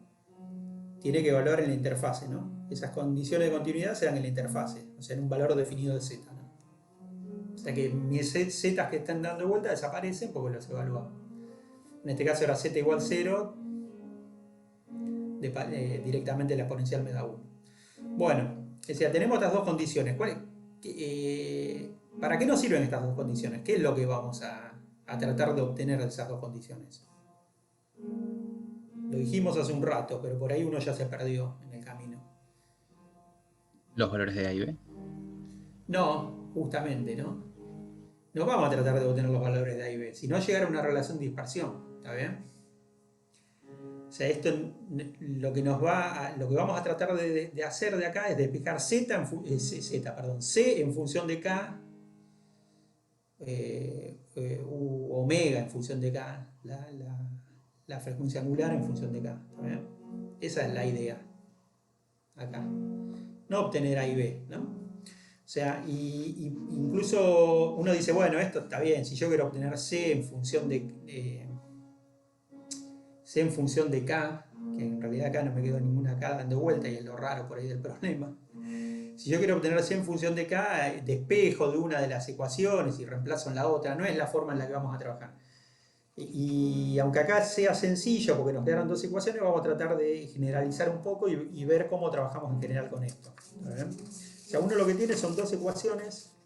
Tiene que evaluar en la interfase, ¿no? Esas condiciones de continuidad se dan en la interfase, o sea, en un valor definido de z, ¿no? O sea que mis z que están dando vuelta desaparecen porque los evaluamos. En este caso era z igual 0, directamente la exponencial me da 1. Bueno, o sea, tenemos estas dos condiciones. ¿Para qué nos sirven estas dos condiciones? ¿Qué es lo que vamos a tratar de obtener de esas dos condiciones? Lo dijimos hace un rato, pero por ahí uno ya se perdió en el camino. Los valores de A y B. No, justamente, ¿no? No vamos a tratar de obtener los valores de A y B, sino llegar a una relación de dispersión, ¿está bien? O sea, esto lo que vamos a tratar de hacer de acá es despejar C en función de K, omega en función de K, la frecuencia angular en función de K, ¿está bien? Esa es la idea acá. No obtener A y B, ¿no? O sea, incluso uno dice, bueno, esto está bien, si yo quiero obtener C en función de K, que en realidad acá no me quedó ninguna K dando vuelta y es lo raro por ahí del problema. Si yo quiero obtener C en función de K, despejo de una de las ecuaciones y reemplazo en la otra, no es la forma en la que vamos a trabajar. Y aunque acá sea sencillo, porque nos quedaron dos ecuaciones, vamos a tratar de generalizar un poco y ver cómo trabajamos en general con esto. ¿Está bien? O sea, uno lo que tiene son dos ecuaciones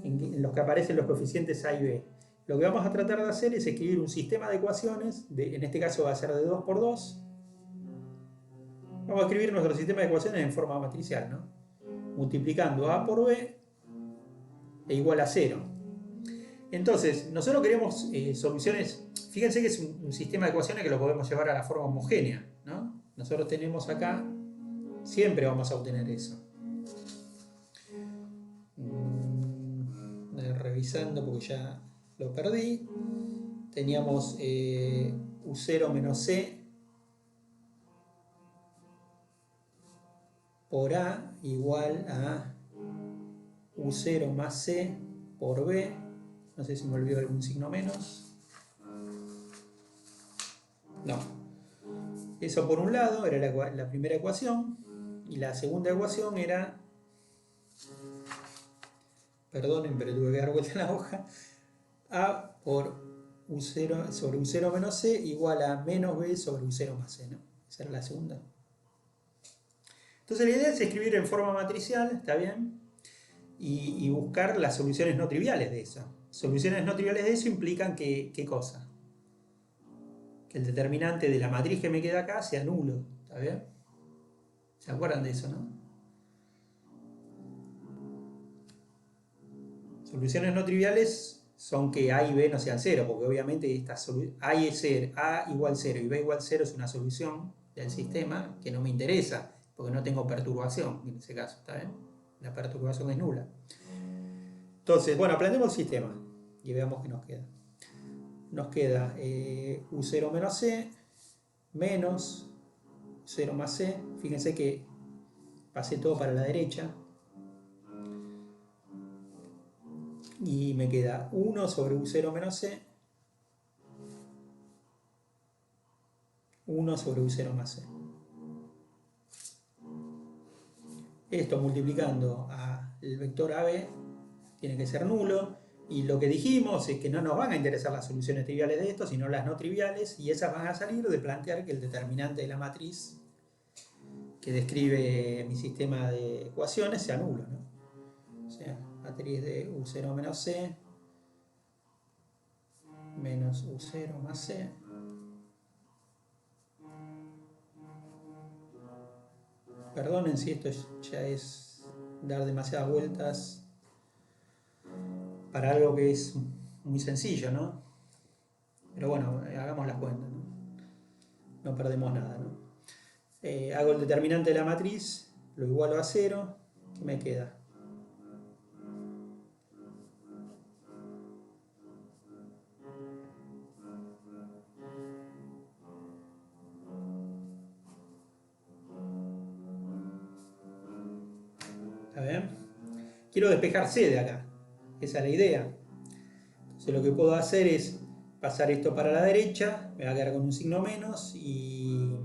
en los que aparecen los coeficientes A y B. Lo que vamos a tratar de hacer es escribir un sistema de ecuaciones, en este caso va a ser de 2 por 2. Vamos a escribir nuestro sistema de ecuaciones en forma matricial, ¿no? Multiplicando A por B e igual a 0. Entonces, nosotros queremos soluciones, fíjense que es un sistema de ecuaciones que lo podemos llevar a la forma homogénea, ¿no? Nosotros tenemos acá, siempre vamos a obtener eso. Revisando porque ya lo perdí. Teníamos U0 menos C por A igual a U0 más C por B. No sé si me olvidó algún signo menos. No. Eso por un lado era la primera ecuación. Y la segunda ecuación era... Perdonen, pero tuve que dar vuelta en la hoja. A por U0 sobre U0 menos C igual a menos B sobre U0 más C, ¿no? Esa era la segunda. Entonces la idea es escribir en forma matricial, ¿está bien? Y buscar las soluciones no triviales de eso. Soluciones no triviales de eso implican que, ¿qué cosa? Que el determinante de la matriz que me queda acá sea nulo, ¿está bien? ¿Se acuerdan de eso, no? Soluciones no triviales son que A y B no sean 0, porque obviamente A igual 0 y B igual 0 es una solución del sistema que no me interesa, porque no tengo perturbación en ese caso, ¿está bien? La perturbación es nula. Entonces, bueno, planteemos el sistema y veamos qué nos queda. Nos queda U0 menos C menos U0 más C. Fíjense que pasé todo para la derecha. Y me queda 1 sobre U0 menos C, 1 sobre U0 más C. Esto multiplicando el vector AB tiene que ser nulo. Y lo que dijimos es que no nos van a interesar las soluciones triviales de esto, sino las no triviales. Y esas van a salir de plantear que el determinante de la matriz que describe mi sistema de ecuaciones sea nulo, ¿no? O sea, matriz de U0 menos C menos U0 más C perdonen si esto ya es dar demasiadas vueltas para algo que es muy sencillo, ¿no? Pero bueno, hagamos las cuentas, ¿no? No perdemos nada, ¿no? Hago el determinante de la matriz, lo igualo a 0, ¿qué me queda? Quiero despejar C de acá, esa es la idea. Entonces lo que puedo hacer es pasar esto para la derecha, me va a quedar con un signo menos y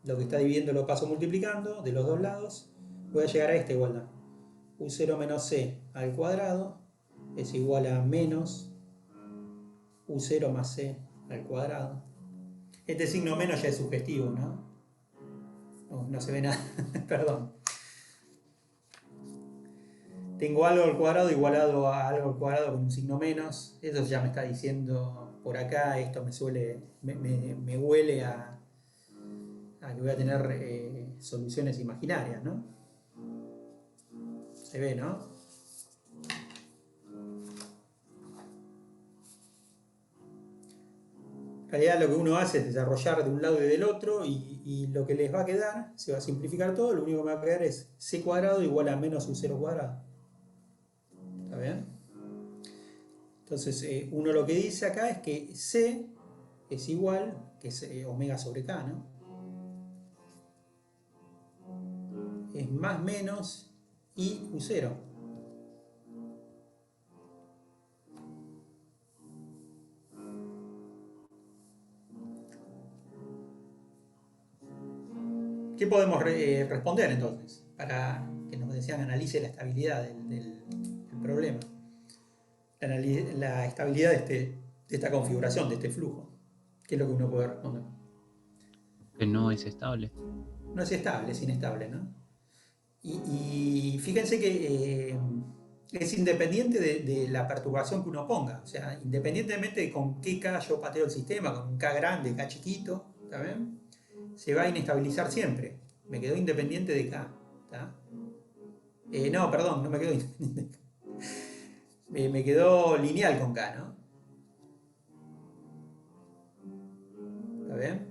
lo que está dividiendo lo paso multiplicando de los dos lados. Voy a llegar a esta igualdad. U0 menos C al cuadrado es igual a menos U0 más C al cuadrado. Este signo menos ya es sugestivo, ¿no? No se ve nada, perdón. Tengo algo al cuadrado igualado a algo al cuadrado con un signo menos. Eso ya me está diciendo por acá, esto me huele a que voy a tener soluciones imaginarias, ¿no? Se ve, ¿no? En realidad lo que uno hace es desarrollar de un lado y del otro y lo que les va a quedar, se va a simplificar todo, lo único que me va a quedar es c cuadrado igual a menos u0 cuadrado. ¿Está bien? Entonces uno lo que dice acá es que c es igual, que es omega sobre k, ¿no? Es más menos i u0. ¿Qué podemos responder entonces? Para que nos decían analice la estabilidad del problema. La estabilidad de esta configuración, de este flujo. ¿Qué es lo que uno puede responder? Que no es estable. No es estable, es inestable, ¿no? Y fíjense que es independiente de la perturbación que uno ponga. O sea, independientemente de con qué K yo pateo el sistema, con un K grande, K chiquito, ¿está bien? Se va a inestabilizar siempre. Me quedó independiente de K. ¿Está? No, perdón, no me quedó independiente de K. Me quedó lineal con K, ¿no? ¿Está bien?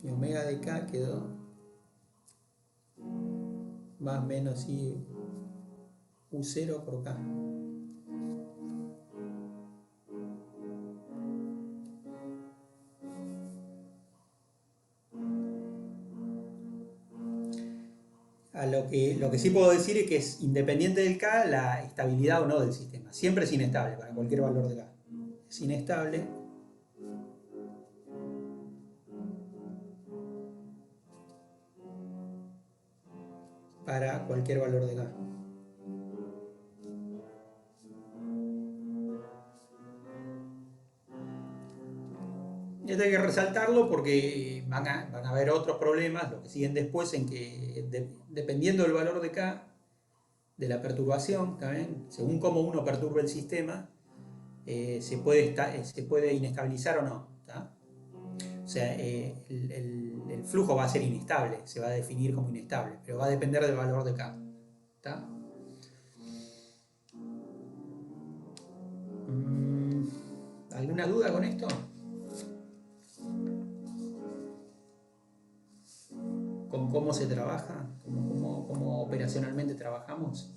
Mi omega de K quedó más menos I U0 por K. Lo que sí puedo decir es que es independiente del K la estabilidad o no del sistema. Siempre es inestable para cualquier valor de K. Es inestable para cualquier valor de K. Y esto hay que resaltarlo porque van a haber otros problemas, los que siguen después, en que dependiendo del valor de K, de la perturbación, ¿también? Según cómo uno perturbe el sistema, se puede inestabilizar o no. ¿Tá? O sea, el flujo va a ser inestable, se va a definir como inestable, pero va a depender del valor de K. ¿Tá? ¿Alguna duda con esto? ¿Con cómo se trabaja? ¿Cómo operacionalmente trabajamos?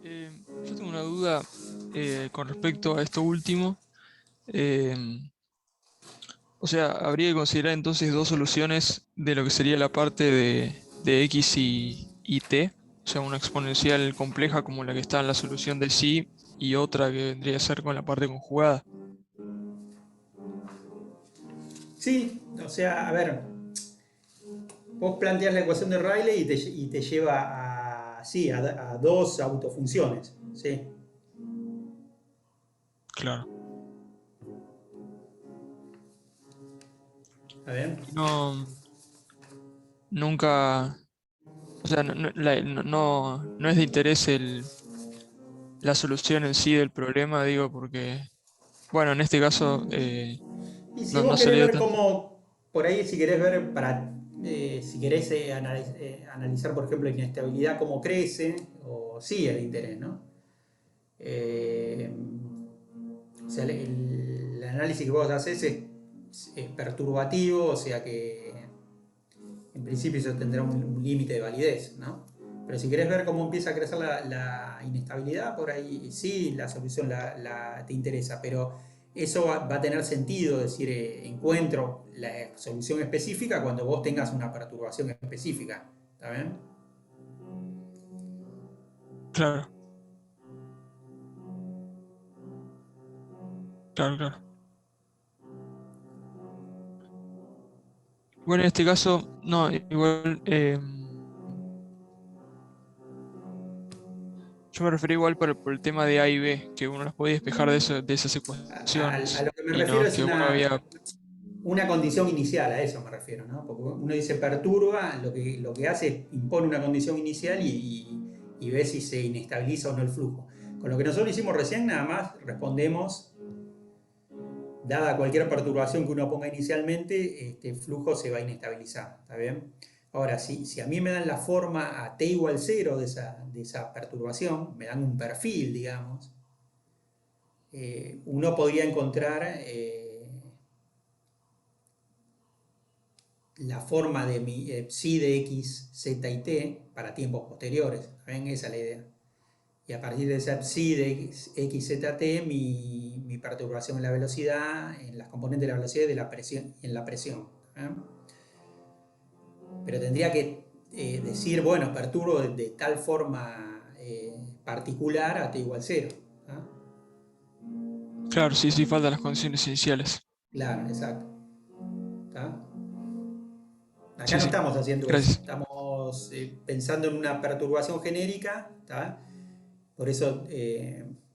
Yo tengo una duda con respecto a esto último. O sea, habría que considerar entonces dos soluciones de lo que sería la parte de x y t. O sea, una exponencial compleja como la que está en la solución de psi y otra que vendría a ser con la parte conjugada. Sí, o sea, a ver, vos planteas la ecuación de Rayleigh y te lleva a dos autofunciones, ¿sí? Claro. ¿Está bien? Nunca, o sea, no es de interés la solución en sí del problema, digo, porque, bueno, en este caso Y si no vos querés sería ver tan... cómo, por ahí, si querés ver si querés analizar, por ejemplo, la inestabilidad, cómo crece, o sí es de interés, ¿no? O sea, el análisis que vos haces es perturbativo, o sea que en principio eso tendrá un límite de validez, ¿no? Pero si querés ver cómo empieza a crecer la inestabilidad, por ahí sí la solución te interesa, pero eso va a tener sentido, es decir, encuentro la solución específica cuando vos tengas una perturbación específica, ¿está bien? Claro, claro. Bueno, en este caso, no, igual, Yo me refería igual por el tema de A y B, que uno las podía despejar de esas A ecuaciones lo que me y refiero no es que uno había. una condición inicial, a eso me refiero, ¿no? Porque uno dice perturba, lo que hace es impone una condición inicial y ve si se inestabiliza o no el flujo. Con lo que nosotros hicimos recién, nada más respondemos, dada cualquier perturbación que uno ponga inicialmente, este flujo se va a inestabilizar, ¿está bien? Ahora, si a mí me dan la forma a t igual 0 de esa perturbación, me dan un perfil, digamos, uno podría encontrar la forma de mi psi de x, z y t para tiempos posteriores. ¿Ven? Esa es la idea. Y a partir de esa psi de x, z, t, mi perturbación en la velocidad, en las componentes de la velocidad y de la presión, en la presión. ¿Eh? Pero tendría que decir, bueno, perturbo de tal forma particular a t igual 0. ¿Ah? Claro, sí, sí, faltan las condiciones iniciales. Claro, exacto. ¿Está? Acá Sí, no sí. estamos haciendo eso, Gracias. estamos pensando en una perturbación genérica, ¿tá? Por eso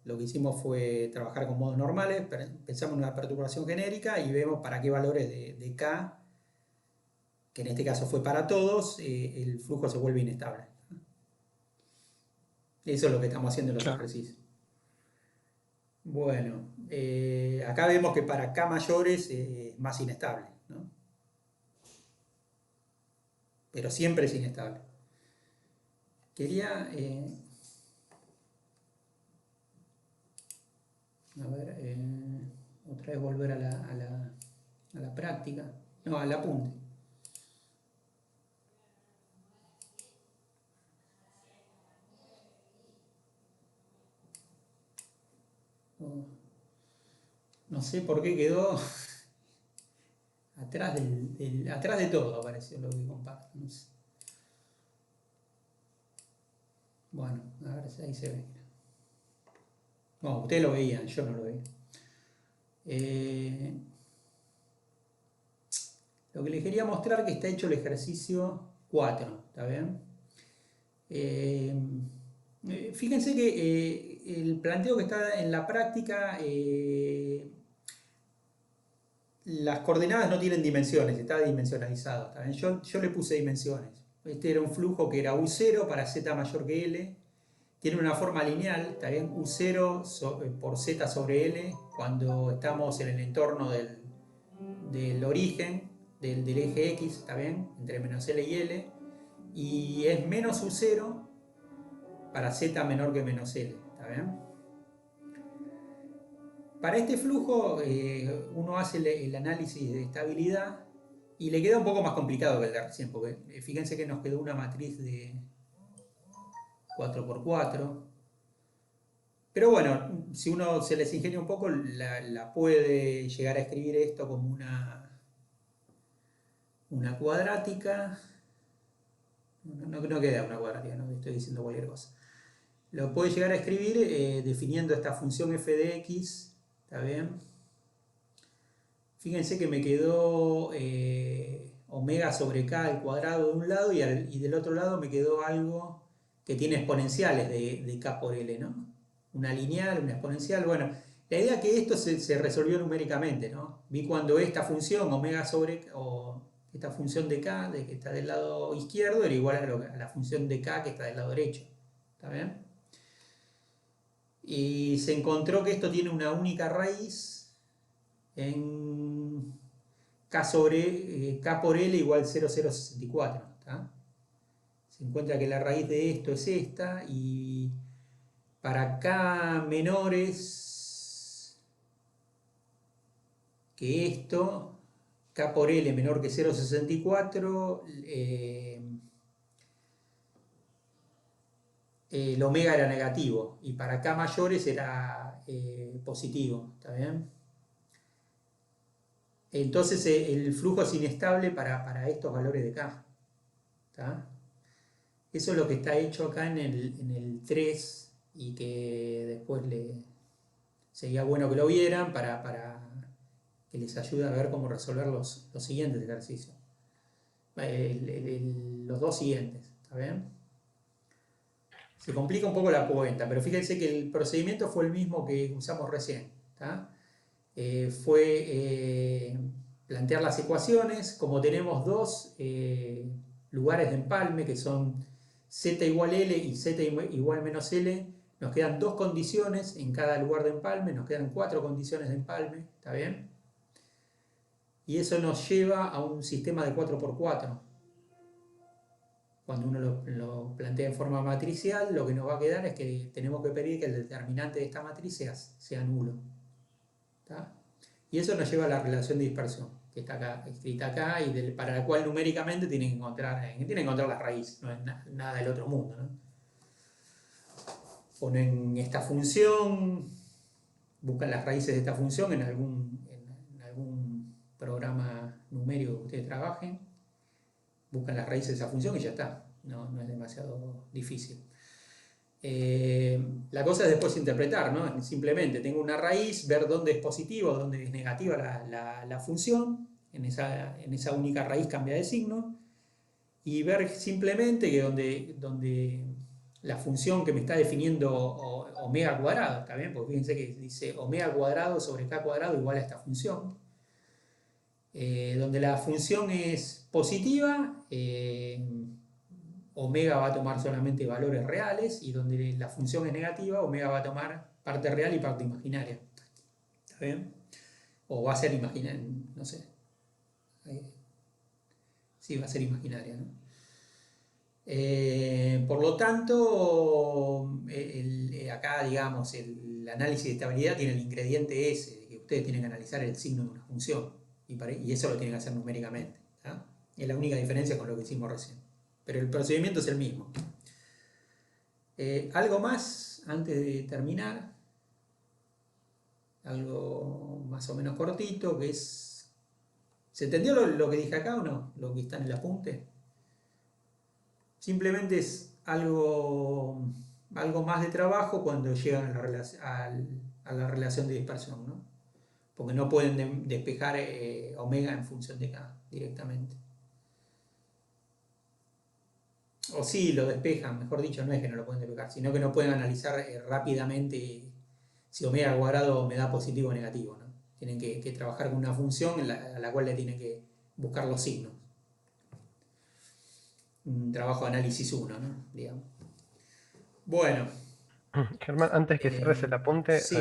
lo que hicimos fue trabajar con modos normales, pensamos en una perturbación genérica y vemos para qué valores de K, que en este caso fue para todos, el flujo se vuelve inestable. Eso es lo que estamos haciendo en los Claro. ejercicios. Bueno, acá vemos que para K mayores es más inestable, ¿no? Pero siempre es inestable. Quería, a ver, otra vez volver a la práctica, no, al apunte. Oh, no sé por qué quedó atrás de todo, apareció lo que comparto. No sé. Bueno, a ver si ahí se ve. No, ustedes lo veían, yo no lo veía. Lo que les quería mostrar que está hecho el ejercicio 4, ¿está bien? Fíjense que el planteo que está en la práctica, las coordenadas no tienen dimensiones, está dimensionalizado, ¿está bien? Yo le puse dimensiones. Este era un flujo que era U0 para Z mayor que L. Tiene una forma lineal, ¿está bien? U0 por Z sobre L cuando estamos en el entorno del origen del eje X, ¿está bien? Entre menos L y L. Y es menos U0 para Z menor que menos L, ¿está bien? Para este flujo uno hace el análisis de estabilidad y le queda un poco más complicado que el de recién, porque fíjense que nos quedó una matriz de 4×4. Pero bueno, si uno se les ingenia un poco, la puede llegar a escribir esto como una cuadrática. No queda una cuadrática, no estoy diciendo cualquier cosa. Lo puede llegar a escribir definiendo esta función f de x, ¿está bien? Fíjense que me quedó omega sobre k al cuadrado de un lado y del otro lado me quedó algo que tiene exponenciales de k por l, ¿no? Una lineal, una exponencial. Bueno, la idea es que esto se resolvió numéricamente, ¿no? Vi cuando esta función omega sobre, o esta función de k, de que está del lado izquierdo, era igual a la función de k que está del lado derecho. ¿Está bien? Y se encontró que esto tiene una única raíz en k sobre k por l igual 0,064. ¿Tá? Se encuentra que la raíz de esto es esta y para k menores que esto, k por l menor que 0,64, el omega era negativo y para k mayores era positivo, ¿está bien? Entonces el flujo es inestable para estos valores de k. ¿Tá? Eso es lo que está hecho acá en el 3 y que después sería bueno que lo vieran para que les ayude a ver cómo resolver los siguientes ejercicios. Los dos siguientes, ¿está bien? Se complica un poco la cuenta, pero fíjense que el procedimiento fue el mismo que usamos recién. Fue plantear las ecuaciones, como tenemos dos lugares de empalme, que son z igual L y z igual menos L, nos quedan dos condiciones en cada lugar de empalme, nos quedan 4 condiciones de empalme, ¿está bien? Y eso nos lleva a un sistema de 4×4. Cuando uno lo plantea en forma matricial, lo que nos va a quedar es que tenemos que pedir que el determinante de esta matriz sea nulo. ¿Está? Y eso nos lleva a la relación de dispersión, que está acá, escrita acá, y para la cual numéricamente tienen que encontrar la raíz, no es nada del otro mundo, ¿no? Ponen esta función, buscan las raíces de esta función en algún programa numérico que ustedes trabajen, buscan las raíces de esa función y ya está, no es demasiado difícil. La cosa es después interpretar, ¿no? Simplemente tengo una raíz, ver dónde es positiva o dónde es negativa la función, en esa única raíz cambia de signo, y ver simplemente que donde la función que me está definiendo omega cuadrado, ¿está bien? Porque fíjense que dice omega cuadrado sobre k cuadrado igual a esta función. Donde la función es positiva, omega va a tomar solamente valores reales, y donde la función es negativa, omega va a tomar parte real y parte imaginaria. ¿Está bien? O va a ser imaginaria, no sé. Sí, va a ser imaginaria, ¿no? Por lo tanto, acá, digamos, el análisis de estabilidad tiene el ingrediente ese, de que ustedes tienen que analizar el signo de una función, y eso lo tienen que hacer numéricamente, ¿tá? Es la única diferencia con lo que hicimos recién, pero el procedimiento es el mismo. Algo más antes de terminar, algo más o menos cortito, que es... ¿Se entendió lo que dije acá o no? Lo que está en el apunte. Simplemente es algo más de trabajo cuando llegan a la relación de dispersión, ¿no? Porque no pueden despejar omega en función de k directamente. O sí, lo despejan, mejor dicho, no es que no lo pueden despejar, sino que no pueden analizar rápidamente si omega cuadrado me da positivo o negativo, ¿no? Tienen que trabajar con una función a la cual le tienen que buscar los signos. Un trabajo de análisis 1, ¿no? Digamos. Bueno. Germán, antes que cierres el apunte, Sí,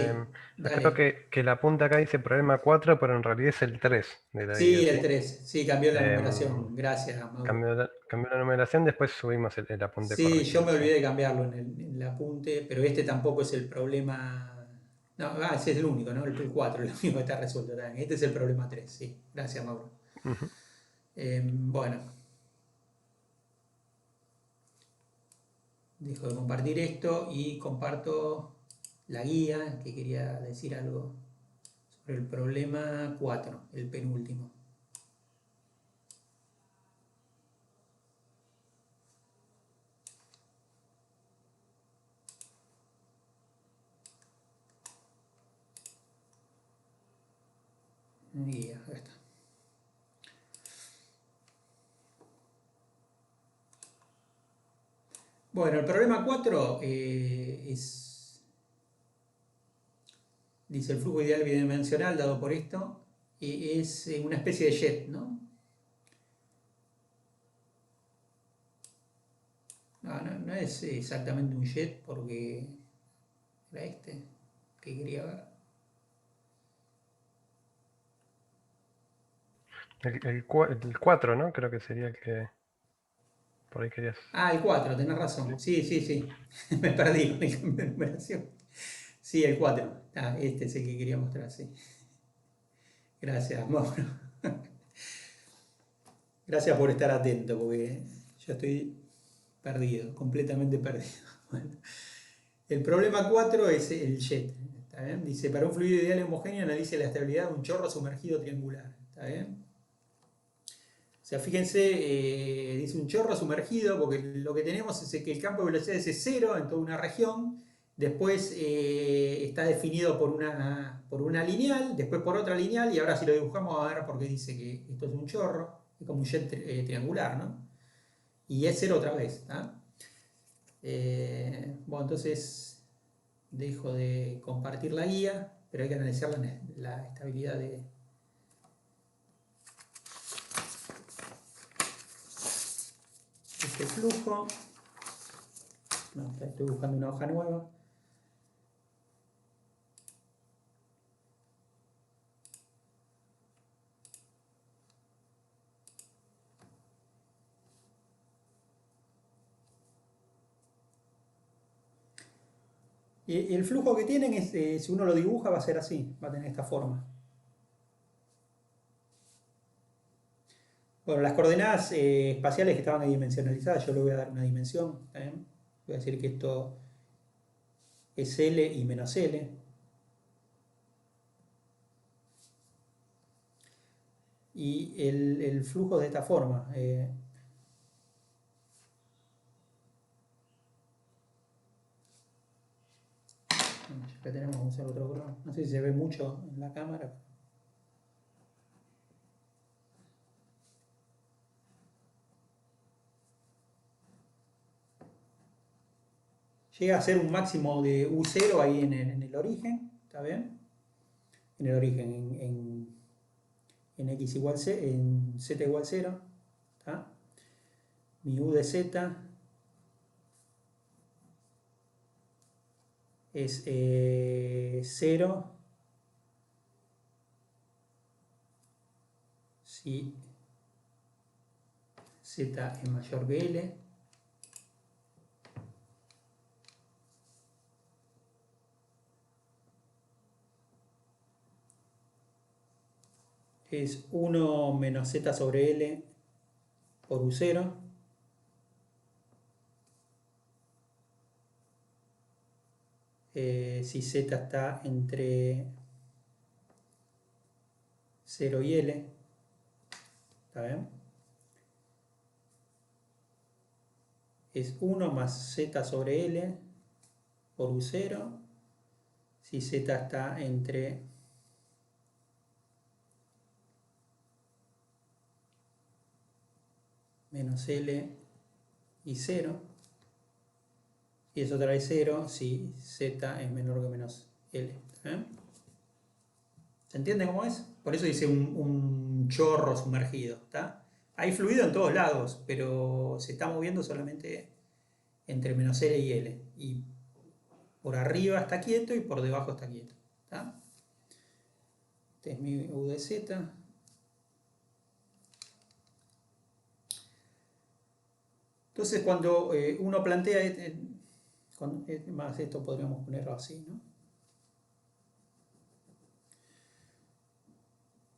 creo que el apunte acá dice problema 4, pero en realidad es el 3 de la sí, guía, el 3. Sí, cambió la Em, numeración. Gracias, Mauro. cambió la numeración, después subimos el apunte Sí, correcto. yo me olvidé de cambiarlo en el apunte, pero este tampoco es el problema. No, ese es el único, ¿no? El 4, el único que está resuelto también. Este es el problema 3, sí. Gracias, Mauro. Ujú. Bueno. Dejo de compartir esto y comparto la guía, que quería decir algo sobre el problema 4, el penúltimo. Guía, acá está. Bueno, el problema 4 dice el flujo ideal bidimensional dado por esto, es una especie de jet, ¿no? No es exactamente un jet, porque era este que quería ver. El 4, ¿no? Creo que sería el que por ahí querías. El 4, tenés razón. Sí. Me perdí con el cambio de numeración. Sí, el 4. Este es el que quería mostrar, sí. Gracias, Mauro. Gracias por estar atento, porque yo estoy perdido, completamente perdido. Bueno, el problema 4 es el jet. ¿Está bien? Dice, para un fluido ideal homogéneo analice la estabilidad de un chorro sumergido triangular. ¿Está bien? O sea, fíjense, dice un chorro sumergido, porque lo que tenemos es que el campo de velocidades es 0 en toda una región. Después está definido por una lineal, después por otra lineal, y ahora si lo dibujamos a ver por qué dice que esto es un chorro, es como un jet triangular, ¿no? Y es 0 otra vez, ¿tá? Bueno, entonces dejo de compartir la guía, pero hay que analizar la estabilidad de... este flujo. No, estoy buscando una hoja nueva. Y el flujo que tienen es, si uno lo dibuja, va a ser así, va a tener esta forma. Bueno, las coordenadas espaciales que estaban ahí dimensionalizadas, yo le voy a dar una dimensión. Voy a decir que esto es L y menos L. Y el flujo de esta forma. Ya que tenemos, vamos a usar otro color. No sé si se ve mucho en la cámara. Llega a ser un máximo de U0 ahí en el origen, ¿está bien? En el origen, en X igual C, en Z igual 0, ¿está? Mi U de Z es 0 si Z es mayor que L. Es 1 menos Z sobre L por U0. Si Z está entre 0 y L, ¿está bien? Es 1 más Z sobre L por U0. Si Z está entre menos L y 0. Y es otra vez 0 si Z es menor que menos L. ¿Se entiende cómo es? Por eso dice un chorro sumergido. ¿Está? Hay fluido en todos lados, pero se está moviendo solamente entre menos L y L. Y por arriba está quieto y por debajo está quieto. ¿Está? Este es mi U de Z. Entonces cuando uno plantea, más esto podríamos ponerlo así, ¿no?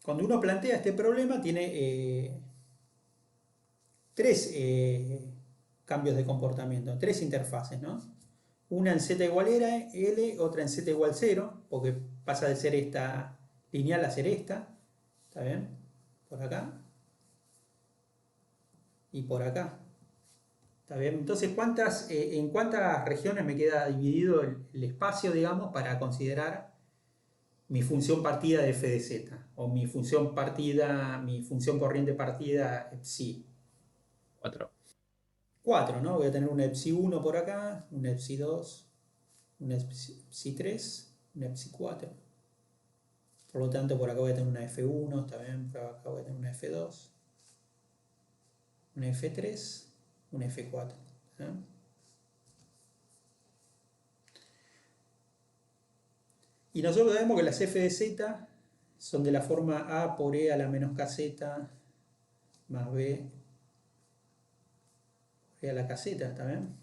Cuando uno plantea este problema tiene tres cambios de comportamiento, tres interfaces, ¿no? Una en Z igual a L, otra en Z igual 0, porque pasa de ser esta lineal a ser esta, ¿está bien? Por acá y por acá. ¿Está bien? Entonces, ¿en cuántas regiones me queda dividido el espacio, digamos, para considerar mi función partida de f de z? O mi función corriente partida psi. 4. 4, ¿no? Voy a tener una psi 1 por acá, una psi 2, una psi 3, una psi 4. Por lo tanto, por acá voy a tener una f1, ¿está bien? Por acá voy a tener una f2, una f3, una f4. ¿Eh? Y nosotros sabemos que las f de z son de la forma a por e a la menos kz más b por e a la kz, ¿está bien?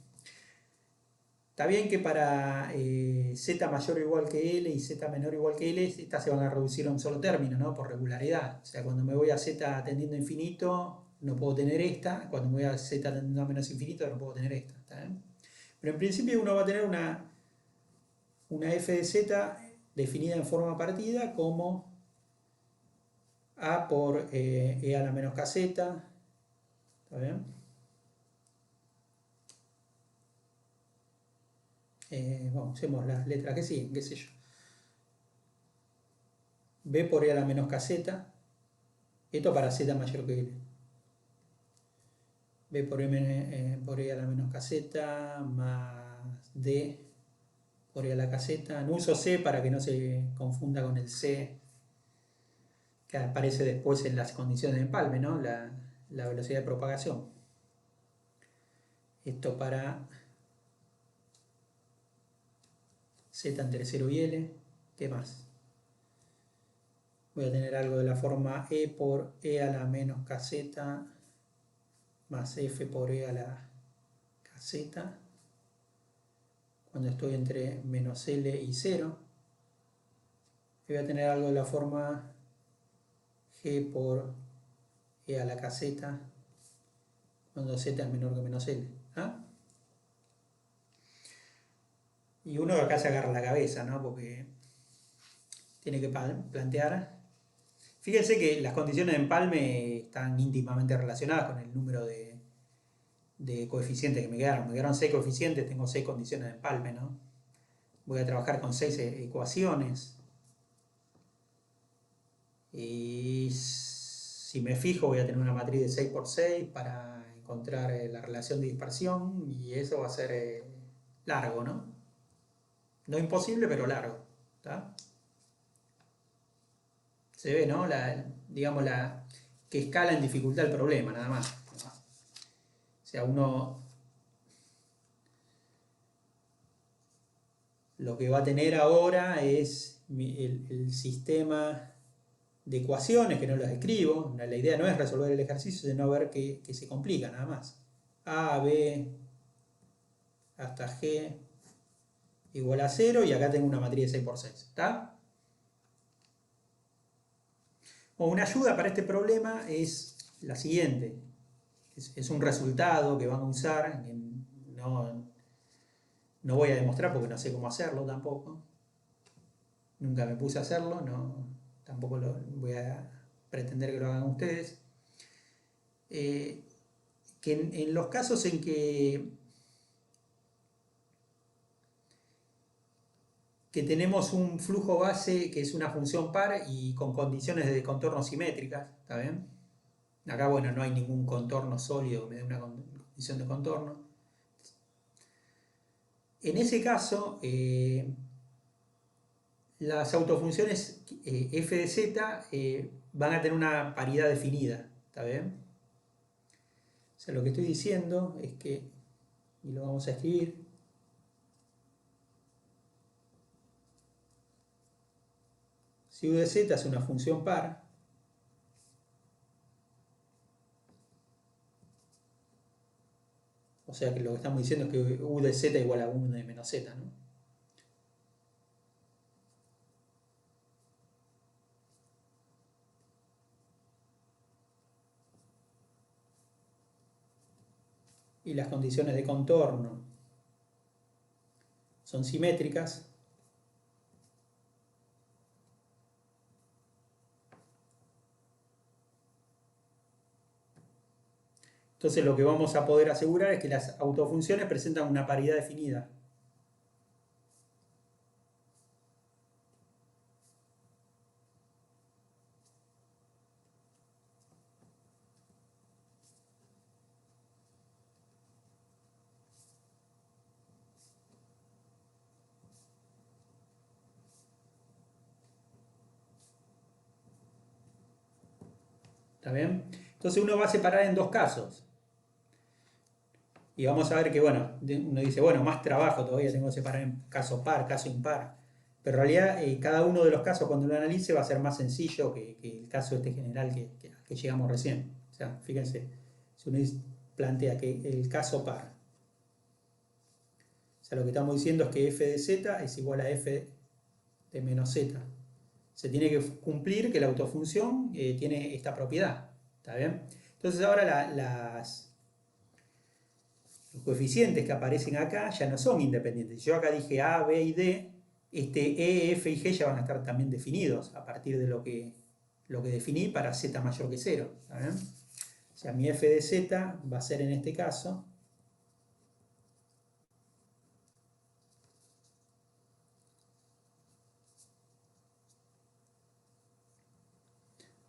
Está bien que para z mayor o igual que l y z menor o igual que l, estas se van a reducir a un solo término, ¿no? Por regularidad. O sea, cuando me voy a z tendiendo a infinito, no puedo tener esta. Cuando me voy a z tendiendo a menos infinito, no puedo tener esta. ¿Está bien? Pero en principio uno va a tener una f de z definida en forma partida como a por e a la menos kz. ¿Está bien? Vamos, usemos las letras que siguen, qué sé yo. B por e a la menos kz. Esto para z mayor que l. B por E a la menos caseta más D por E a la caseta. No uso C para que no se confunda con el C que aparece después en las condiciones de empalme, ¿no? La velocidad de propagación. Esto para Z entre 0 y L. ¿Qué más? Voy a tener algo de la forma E por E a la menos caseta más F por E a la caseta cuando estoy entre menos L y 0. Y voy a tener algo de la forma G por E a la caseta cuando Z es menor que menos L. ¿Ah? Y uno acá se agarra la cabeza, ¿no? Porque tiene que plantear. Fíjense que las condiciones de empalme están íntimamente relacionadas con el número de coeficientes que me quedaron. Me quedaron 6 coeficientes, tengo 6 condiciones de empalme, ¿no? Voy a trabajar con 6 ecuaciones. Y si me fijo, voy a tener una matriz de 6 por 6 para encontrar la relación de dispersión. Y eso va a ser largo, ¿no? No imposible, pero largo. ¿Está? Se ve, ¿no? Digamos, que escala en dificultad el problema, nada más. O sea, uno lo que va a tener ahora es el sistema de ecuaciones, que no las escribo. La idea no es resolver el ejercicio, sino ver que se complica, nada más. A, B, hasta G igual a 0, y acá tengo una matriz de 6 por 6. ¿Está? Una ayuda para este problema es la siguiente. Es un resultado que van a usar. No voy a demostrar porque no sé cómo hacerlo tampoco. Nunca me puse a hacerlo. Tampoco voy a pretender que lo hagan ustedes. Que en los casos en que tenemos un flujo base que es una función par y con condiciones de contorno simétricas, ¿está bien? Acá, bueno, no hay ningún contorno sólido que me dé una condición de contorno. En ese caso, las autofunciones f de z van a tener una paridad definida, ¿está bien? O sea, lo que estoy diciendo es que, y lo vamos a escribir, si u de z es una función par, o sea que lo que estamos diciendo es que u de z igual a 1 de menos z, ¿no? Y las condiciones de contorno son simétricas, entonces lo que vamos a poder asegurar es que las autofunciones presentan una paridad definida. ¿Está bien? Entonces uno va a separar en dos casos. Y vamos a ver que, bueno, uno dice, bueno, más trabajo todavía, tengo que separar en caso par, caso impar. Pero en realidad cada uno de los casos cuando lo analice va a ser más sencillo que el caso este general que llegamos recién. O sea, fíjense, si uno plantea que el caso par, o sea, lo que estamos diciendo es que f de z es igual a f de menos z. Se tiene que cumplir que la autofunción tiene esta propiedad. ¿Está bien? Entonces ahora los coeficientes que aparecen acá ya no son independientes. Yo acá dije A, B y D. E, F y G ya van a estar también definidos a partir de lo que definí para z mayor que 0. ¿Está bien? O sea, mi f de z va a ser en este caso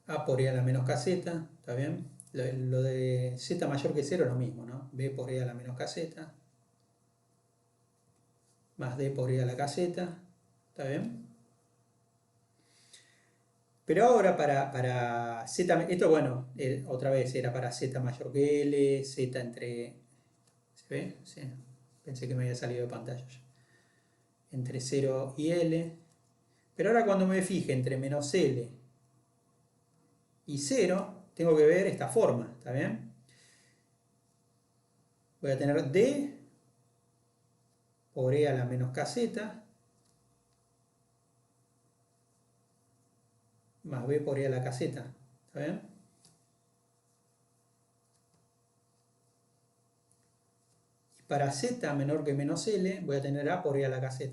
A por E a la menos kz, ¿está bien? Lo de z mayor que 0 es lo mismo, ¿no? B por E a la menos kz más D por E a la kz. ¿Está bien? Pero ahora para z, esto bueno, otra vez era para z mayor que L, z entre, ¿se ve? Sí, pensé que me había salido de pantalla ya. Entre 0 y L. Pero ahora cuando me fije entre menos L y 0, tengo que ver esta forma, ¿está bien? Voy a tener D por E a la menos kz más B por E a la kz, ¿está bien? Y para z menor que menos L voy a tener A por E a la kz.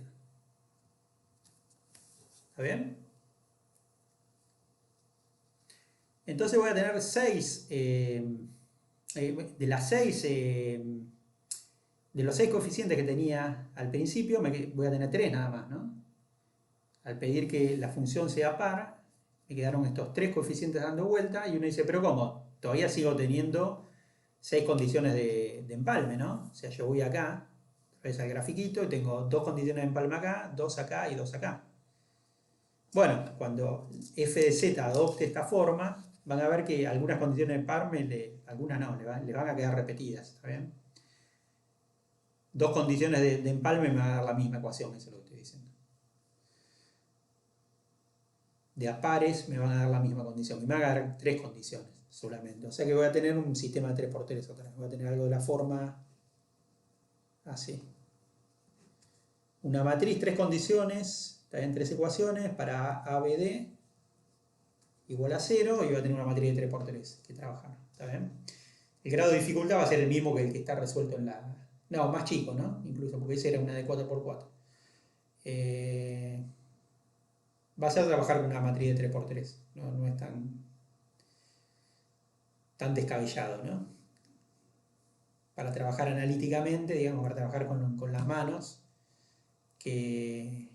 ¿Está bien? Entonces voy a tener 6, de las 6, de los 6 coeficientes que tenía al principio, voy a tener 3 nada más, ¿no? Al pedir que la función sea par, me quedaron estos 3 coeficientes dando vuelta y uno dice, pero ¿cómo? Todavía sigo teniendo 6 condiciones de empalme, ¿no? O sea, yo voy acá, ves al grafiquito y tengo 2 condiciones de empalme acá, 2 acá y 2 acá. Bueno, cuando f de z adopte esta forma, van a ver que algunas condiciones de empalme, algunas no, le van a quedar repetidas, ¿está bien? 2 condiciones de empalme me van a dar la misma ecuación, eso es lo que estoy diciendo. De a pares me van a dar la misma condición, y me van a dar 3 condiciones solamente. O sea que voy a tener un sistema de 3x3 otra vez, voy a tener algo de la forma así. Una matriz, 3 condiciones, está en 3 ecuaciones para ABD igual a 0 y voy a tener una matriz de 3x3 que trabajar, ¿está bien? El grado de dificultad va a ser el mismo que el que está resuelto en la... No, más chico, ¿no? Incluso, porque ese era una de 4x4. Va a ser trabajar con una matriz de 3x3. No es tan descabellado, ¿no? Para trabajar analíticamente, digamos, para trabajar con las manos, que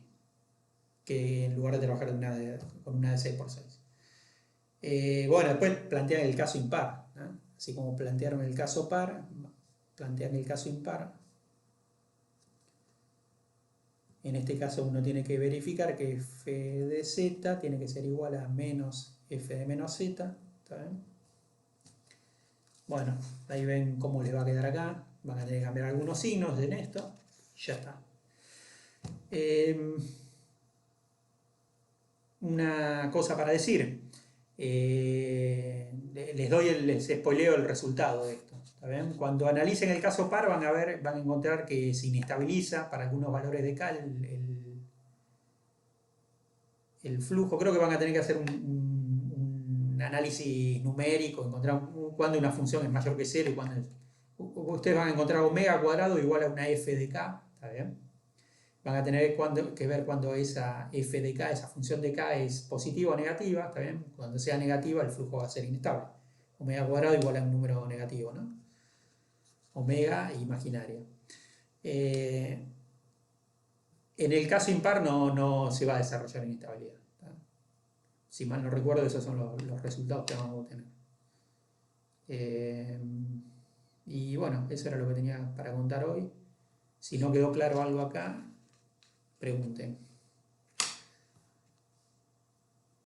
en lugar de trabajar con una de 6x6. Bueno, después plantean el caso impar, ¿no? Así como plantearon el caso par, plantean el caso impar. En este caso uno tiene que verificar que f de z tiene que ser igual a menos f de menos z. ¿Está bien? Bueno, ahí ven cómo les va a quedar acá. Van a tener que cambiar algunos signos en esto. Ya está. Una cosa para decir. Les spoileo el resultado de esto. ¿Está bien? Cuando analicen el caso par van a encontrar que se inestabiliza para algunos valores de K el flujo. Creo que van a tener que hacer un análisis numérico, encontrar cuándo una función es mayor que 0 y cuándo ustedes van a encontrar omega cuadrado igual a una f de K. ¿Está bien? Van a tener que ver cuando esa f de K, esa función de K es positiva o negativa, ¿está bien? Cuando sea negativa el flujo va a ser inestable. Omega cuadrado igual a un número negativo, ¿no? Omega imaginario. En el caso impar no se va a desarrollar inestabilidad. ¿Tá? Si mal no recuerdo, esos son los resultados que vamos a obtener. Y bueno, eso era lo que tenía para contar hoy. Si no quedó claro algo acá, pregunten.